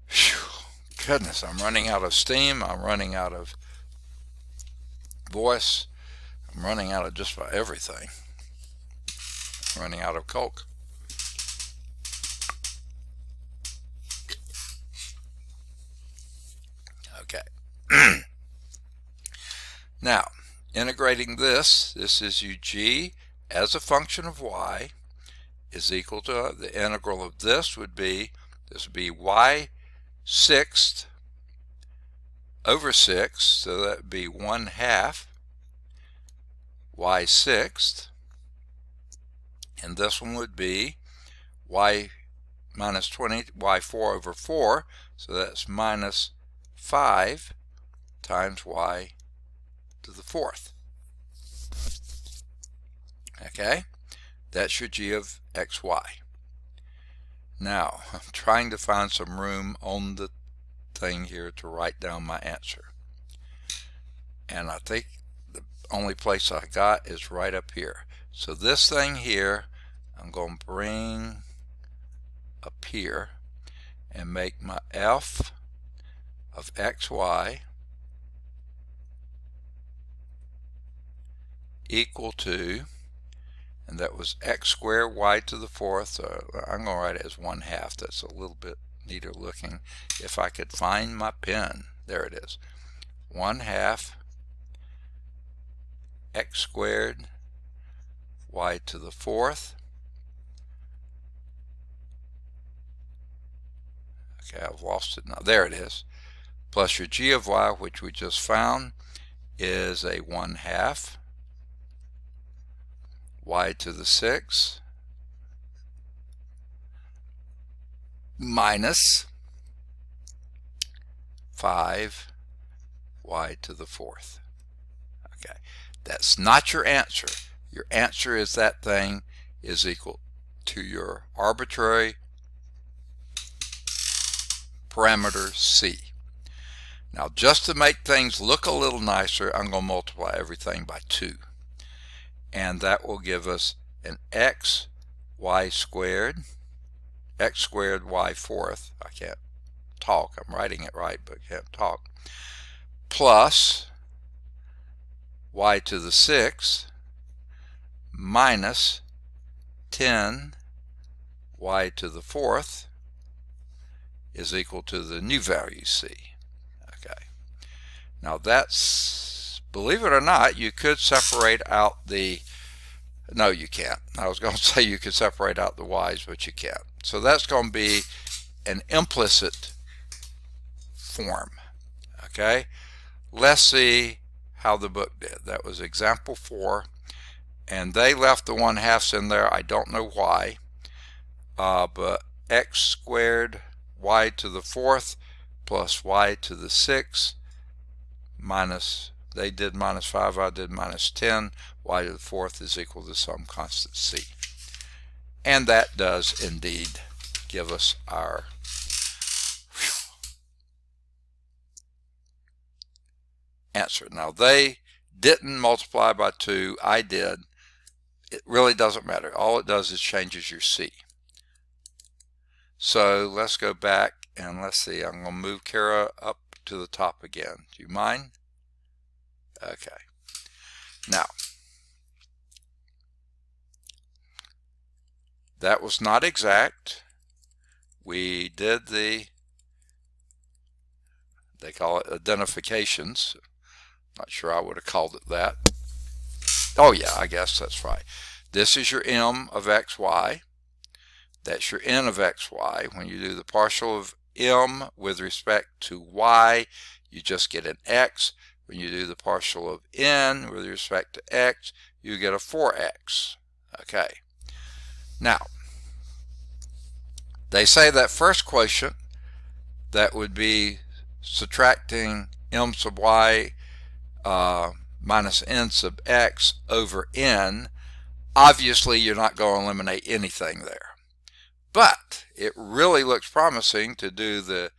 Whew, goodness, I'm running out of steam, I'm running out of voice, I'm running out of just about everything. I'm running out of Coke. Okay. Now, integrating this is UG as a function of y is equal to, the integral of this would be, this would be y sixth over 6, so that would be 1/2 y sixth, and this one would be y minus 20, y 4 over 4, so that's minus 5 times y to the fourth. Okay, that's your g of xy. Now, I'm trying to find some room on the thing here to write down my answer. And I think the only place I got is right up here. So this thing here, I'm going to bring up here and make my f of xy equal to, and that was x squared y to the fourth. I'm going to write it as 1/2. That's a little bit neater looking. If I could find my pen, there it is. 1/2 x squared y to the fourth. Okay, I've lost it now. There it is. Plus your g of y, which we just found, is a 1/2 y to the 6 minus 5 y to the fourth. Okay, that's not your answer. Your answer is that thing is equal to your arbitrary parameter c. Now, just to make things look a little nicer, I'm going to multiply everything by 2. And that will give us an x y squared, x squared y fourth. I can't talk. I'm writing it right, but can't talk. Plus y to the 6 minus 10 y to the fourth is equal to the new value c. Okay. Now that's, believe it or not, you could separate out the, no you can't. I was going to say you could separate out the y's, but you can't. So that's going to be an implicit form. Okay. Let's see how the book did. That was example 4, and they left the 1/2 in there. I don't know why, but x squared y to the fourth plus y to the 6 minus, they did minus 5, I did minus 10, y to the fourth is equal to some constant c. And that does indeed give us our answer. Now they didn't multiply by 2, I did. It really doesn't matter. All it does is changes your c. So let's go back and let's see. I'm going to move Kara up to the top again. Do you mind? Okay. Now, that was not exact. We did the, they call it identifications. Not sure I would have called it that. Oh yeah, I guess that's right. This is your m of xy. That's your n of xy. When you do the partial of m with respect to y, you just get an x. When you do the partial of n with respect to x, you get a 4x. Okay. Now, they say that first quotient, that would be subtracting m sub y minus n sub x over n. Obviously, you're not going to eliminate anything there. But it really looks promising to do the,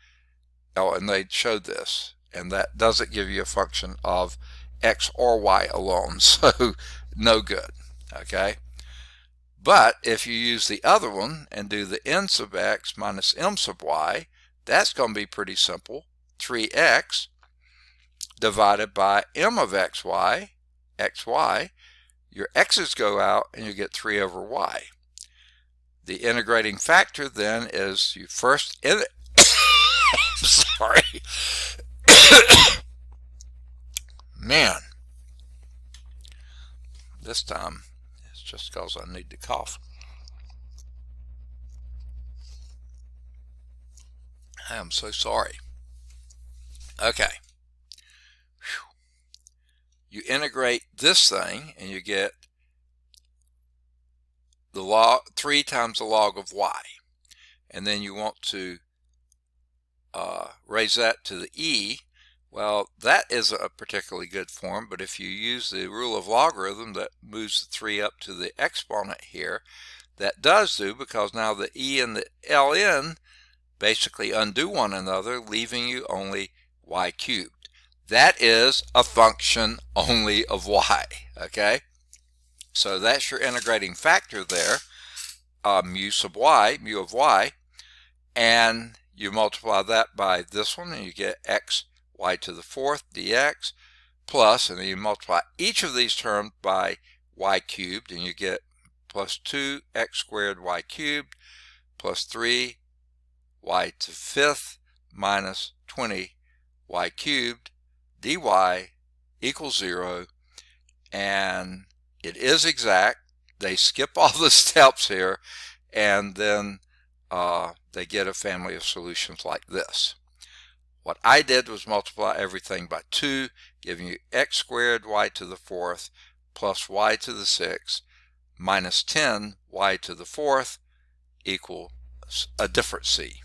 oh, and they showed this, and that doesn't give you a function of x or y alone, so no good, okay? But if you use the other one and do the n sub x minus m sub y, that's going to be pretty simple. 3x divided by m of xy, your x's go out and you get 3 over y. The integrating factor then is you first, sorry, man, this time it's just because I need to cough. I am so sorry. Okay. You integrate this thing and you get the log, 3 times the log of y, and then you want to raise that to the e. Well, that isn't a particularly good form, but if you use the rule of logarithm that moves the 3 up to the exponent here, that does do, because now the e and the ln basically undo one another, leaving you only y cubed. That is a function only of y, okay? So that's your integrating factor there, mu of y, and you multiply that by this one, and you get x y to the fourth dx, plus, and then you multiply each of these terms by y cubed, and you get plus 2x squared y cubed plus 3 y to the fifth minus 20 y cubed dy equals 0, and it is exact. They skip all the steps here, and then they get a family of solutions like this. What I did was multiply everything by 2, giving you x squared y to the fourth plus y to the sixth minus 10 y to the fourth equal a different c,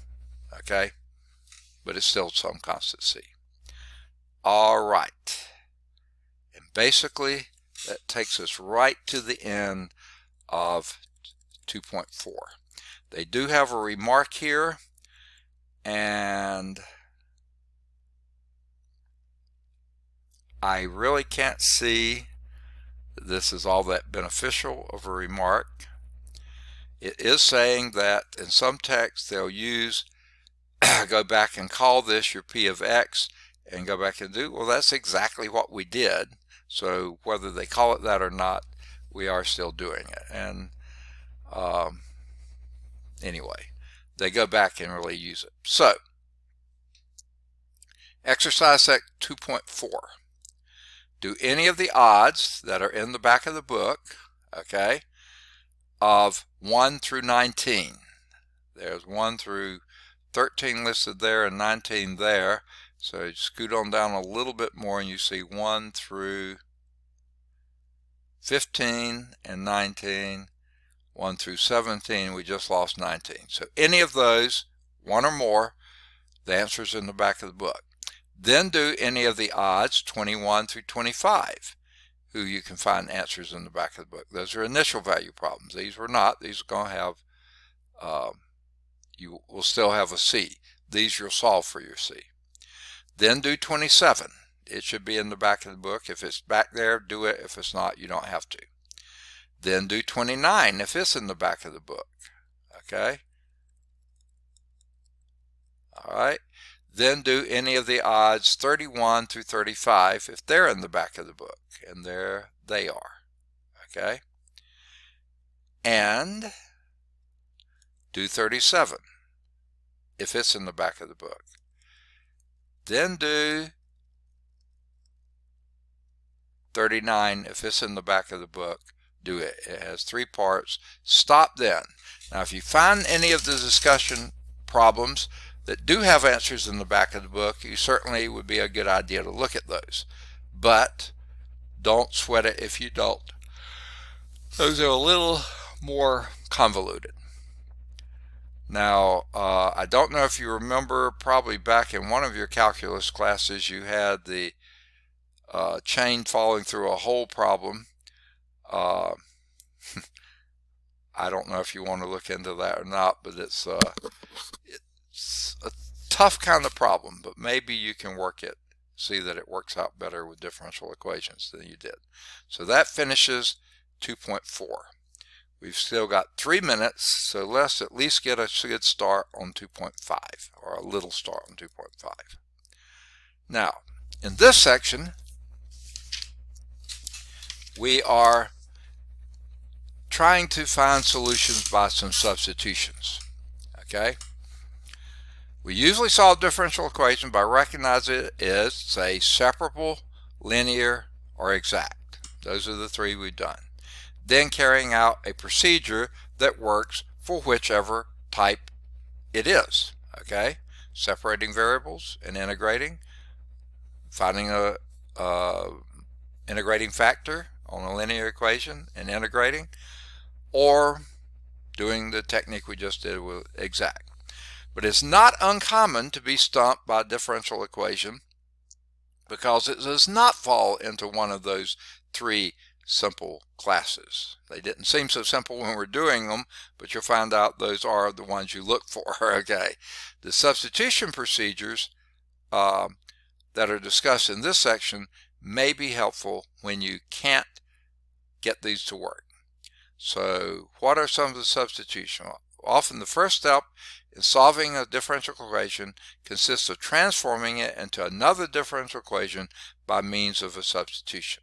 okay? But it's still some constant c. All right. And basically, that takes us right to the end of 2.4. They do have a remark here, and I really can't see that this is all that beneficial of a remark. It is saying that in some texts they'll use go back and call this your p of x and go back and do, well, that's exactly what we did. So whether they call it that or not, we are still doing it. And anyway, they go back and really use it. So exercise 2.4. Do any of the odds that are in the back of the book, okay, of 1 through 19. There's 1 through 13 listed there and 19 there. So you scoot on down a little bit more and you see 1 through 15 and 19, 1 through 17, we just lost 19. So any of those, one or more, the answer's in the back of the book. Then do any of the odds 21 through 25, who you can find answers in the back of the book. Those are initial value problems. These were not. These are going to have, you will still have a C. These you'll solve for your C. Then do 27. It should be in the back of the book. If it's back there, do it. If it's not, you don't have to. Then do 29 if it's in the back of the book. Okay? All right. Then do any of the odds 31 through 35 if they're in the back of the book. And there they are. Okay? And do 37 if it's in the back of the book. Then do 39 if it's in the back of the book. Do it. It has 3 parts. Stop then. Now if you find any of the discussion problems that do have answers in the back of the book, you certainly would be a good idea to look at those. But don't sweat it if you don't. Those are a little more convoluted. Now, I don't know if you remember, probably back in one of your calculus classes, you had the chain falling through a hole problem. I don't know if you want to look into that or not, but it's a tough kind of problem, but maybe you can work it, see that it works out better with differential equations than you did. So that finishes 2.4. We've still got 3 minutes, so let's at least get a good start on 2.5, or a little start on 2.5. Now, in this section, we are trying to find solutions by some substitutions. Okay? We usually solve differential equations by recognizing it as, say, separable, linear, or exact. Those are the 3 we've done. Then carrying out a procedure that works for whichever type it is. Okay? Separating variables and integrating, finding a integrating factor on a linear equation and integrating, or doing the technique we just did with exact. But it's not uncommon to be stumped by a differential equation because it does not fall into one of those 3 simple classes. They didn't seem so simple when we're doing them, but you'll find out those are the ones you look for. Okay. The substitution procedures that are discussed in this section may be helpful when you can't get these to work. So what are some of the substitution? Often the first step in solving a differential equation consists of transforming it into another differential equation by means of a substitution.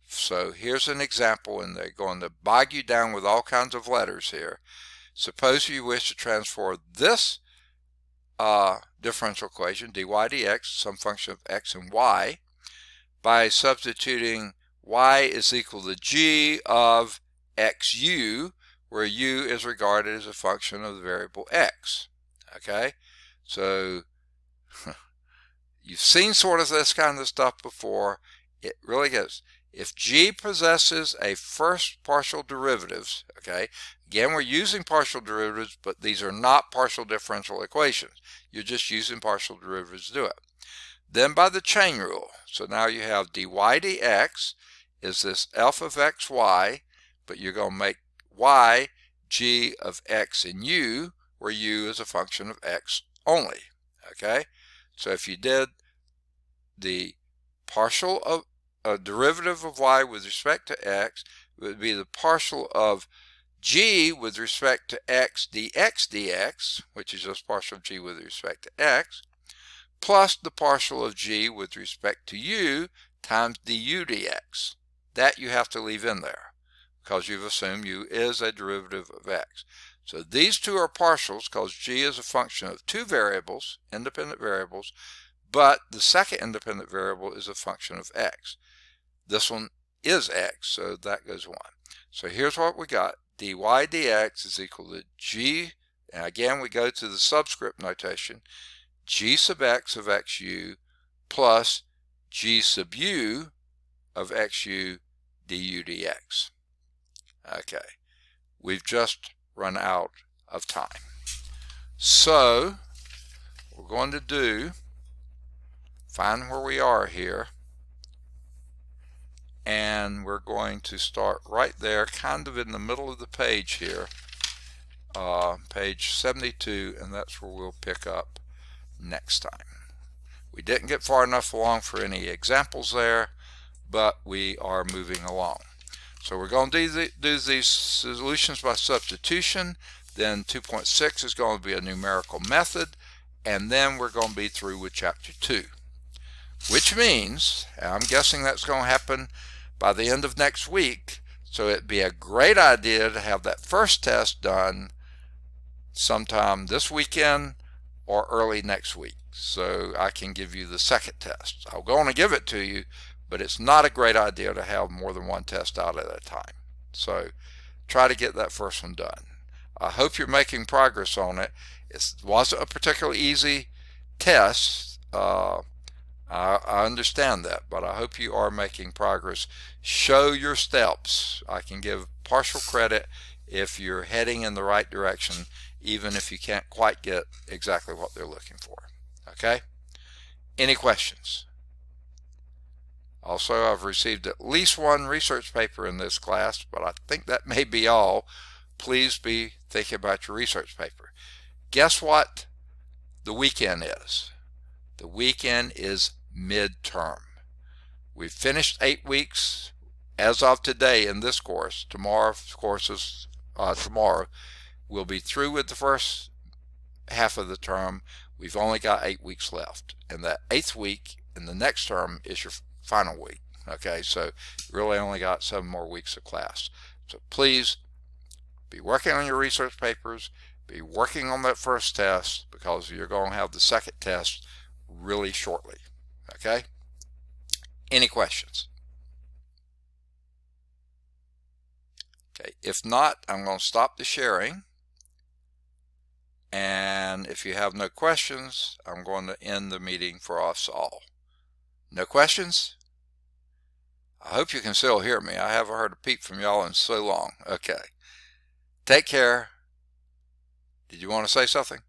So here's an example, and they're going to bog you down with all kinds of letters here. Suppose you wish to transform this differential equation, dy dx, some function of x and y, by substituting y is equal to g of xu, where u is regarded as a function of the variable x. Okay, so you've seen sort of this kind of stuff before. It really is. If g possesses a first partial derivatives, okay, again, we're using partial derivatives, but these are not partial differential equations. You're just using partial derivatives to do it. Then by the chain rule, so now you have dy dx is this f of xy, but you're going to make y g of x and u, where u is a function of x only. Okay, so if you did the partial of a derivative of y with respect to x, it would be the partial of g with respect to x dx, which is just partial of g with respect to x, plus the partial of g with respect to u times du dx. That you have to leave in there because you've assumed u is a derivative of x. So these two are partials because g is a function of two variables, independent variables, but the second independent variable is a function of x. This one is x, so that goes 1. So here's what we got. Dy dx is equal to g, and again we go to the subscript notation, g sub x of xu plus g sub u of xu du dx. Okay, we've just run out of time. So what we're going to do, find where we are here, and we're going to start right there, kind of in the middle of the page here, page 72, and that's where we'll pick up next time. We didn't get far enough along for any examples there, but we are moving along. So we're going to do these solutions by substitution. Then 2.6 is going to be a numerical method, and then we're going to be through with chapter 2, which means, I'm guessing that's going to happen by the end of next week, so it'd be a great idea to have that first test done sometime this weekend or early next week, so I can give you the second test. I'm going to give it to you, but it's not a great idea to have more than one test out at a time. So try to get that first one done. I hope you're making progress on it. It wasn't a particularly easy test. I understand that, but I hope you are making progress. Show your steps. I can give partial credit if you're heading in the right direction, even if you can't quite get exactly what they're looking for. Okay? Any questions? Also, I've received at least one research paper in this class, but I think that may be all. Please be thinking about your research paper. Guess what the weekend is? The weekend is midterm. We've finished 8 weeks as of today in this course. Tomorrow, of course, is tomorrow. We'll be through with the first half of the term. We've only got 8 weeks left, and that 8th week in the next term is your final week. Okay, so you really only got 7 more weeks of class. So please be working on your research papers, be working on that first test, because you're going to have the second test really shortly. Okay? Any questions? Okay, if not, I'm going to stop the sharing. And if you have no questions, I'm going to end the meeting for us all. No questions? I hope you can still hear me. I haven't heard a peep from y'all in so long. Okay. Take care. Did you want to say something?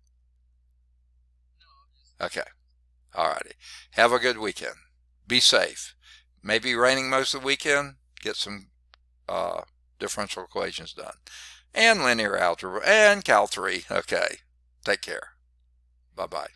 Okay. Alrighty. Have a good weekend. Be safe. Maybe raining most of the weekend. Get some differential equations done, and linear algebra, and Cal 3. Okay, take care. Bye-bye.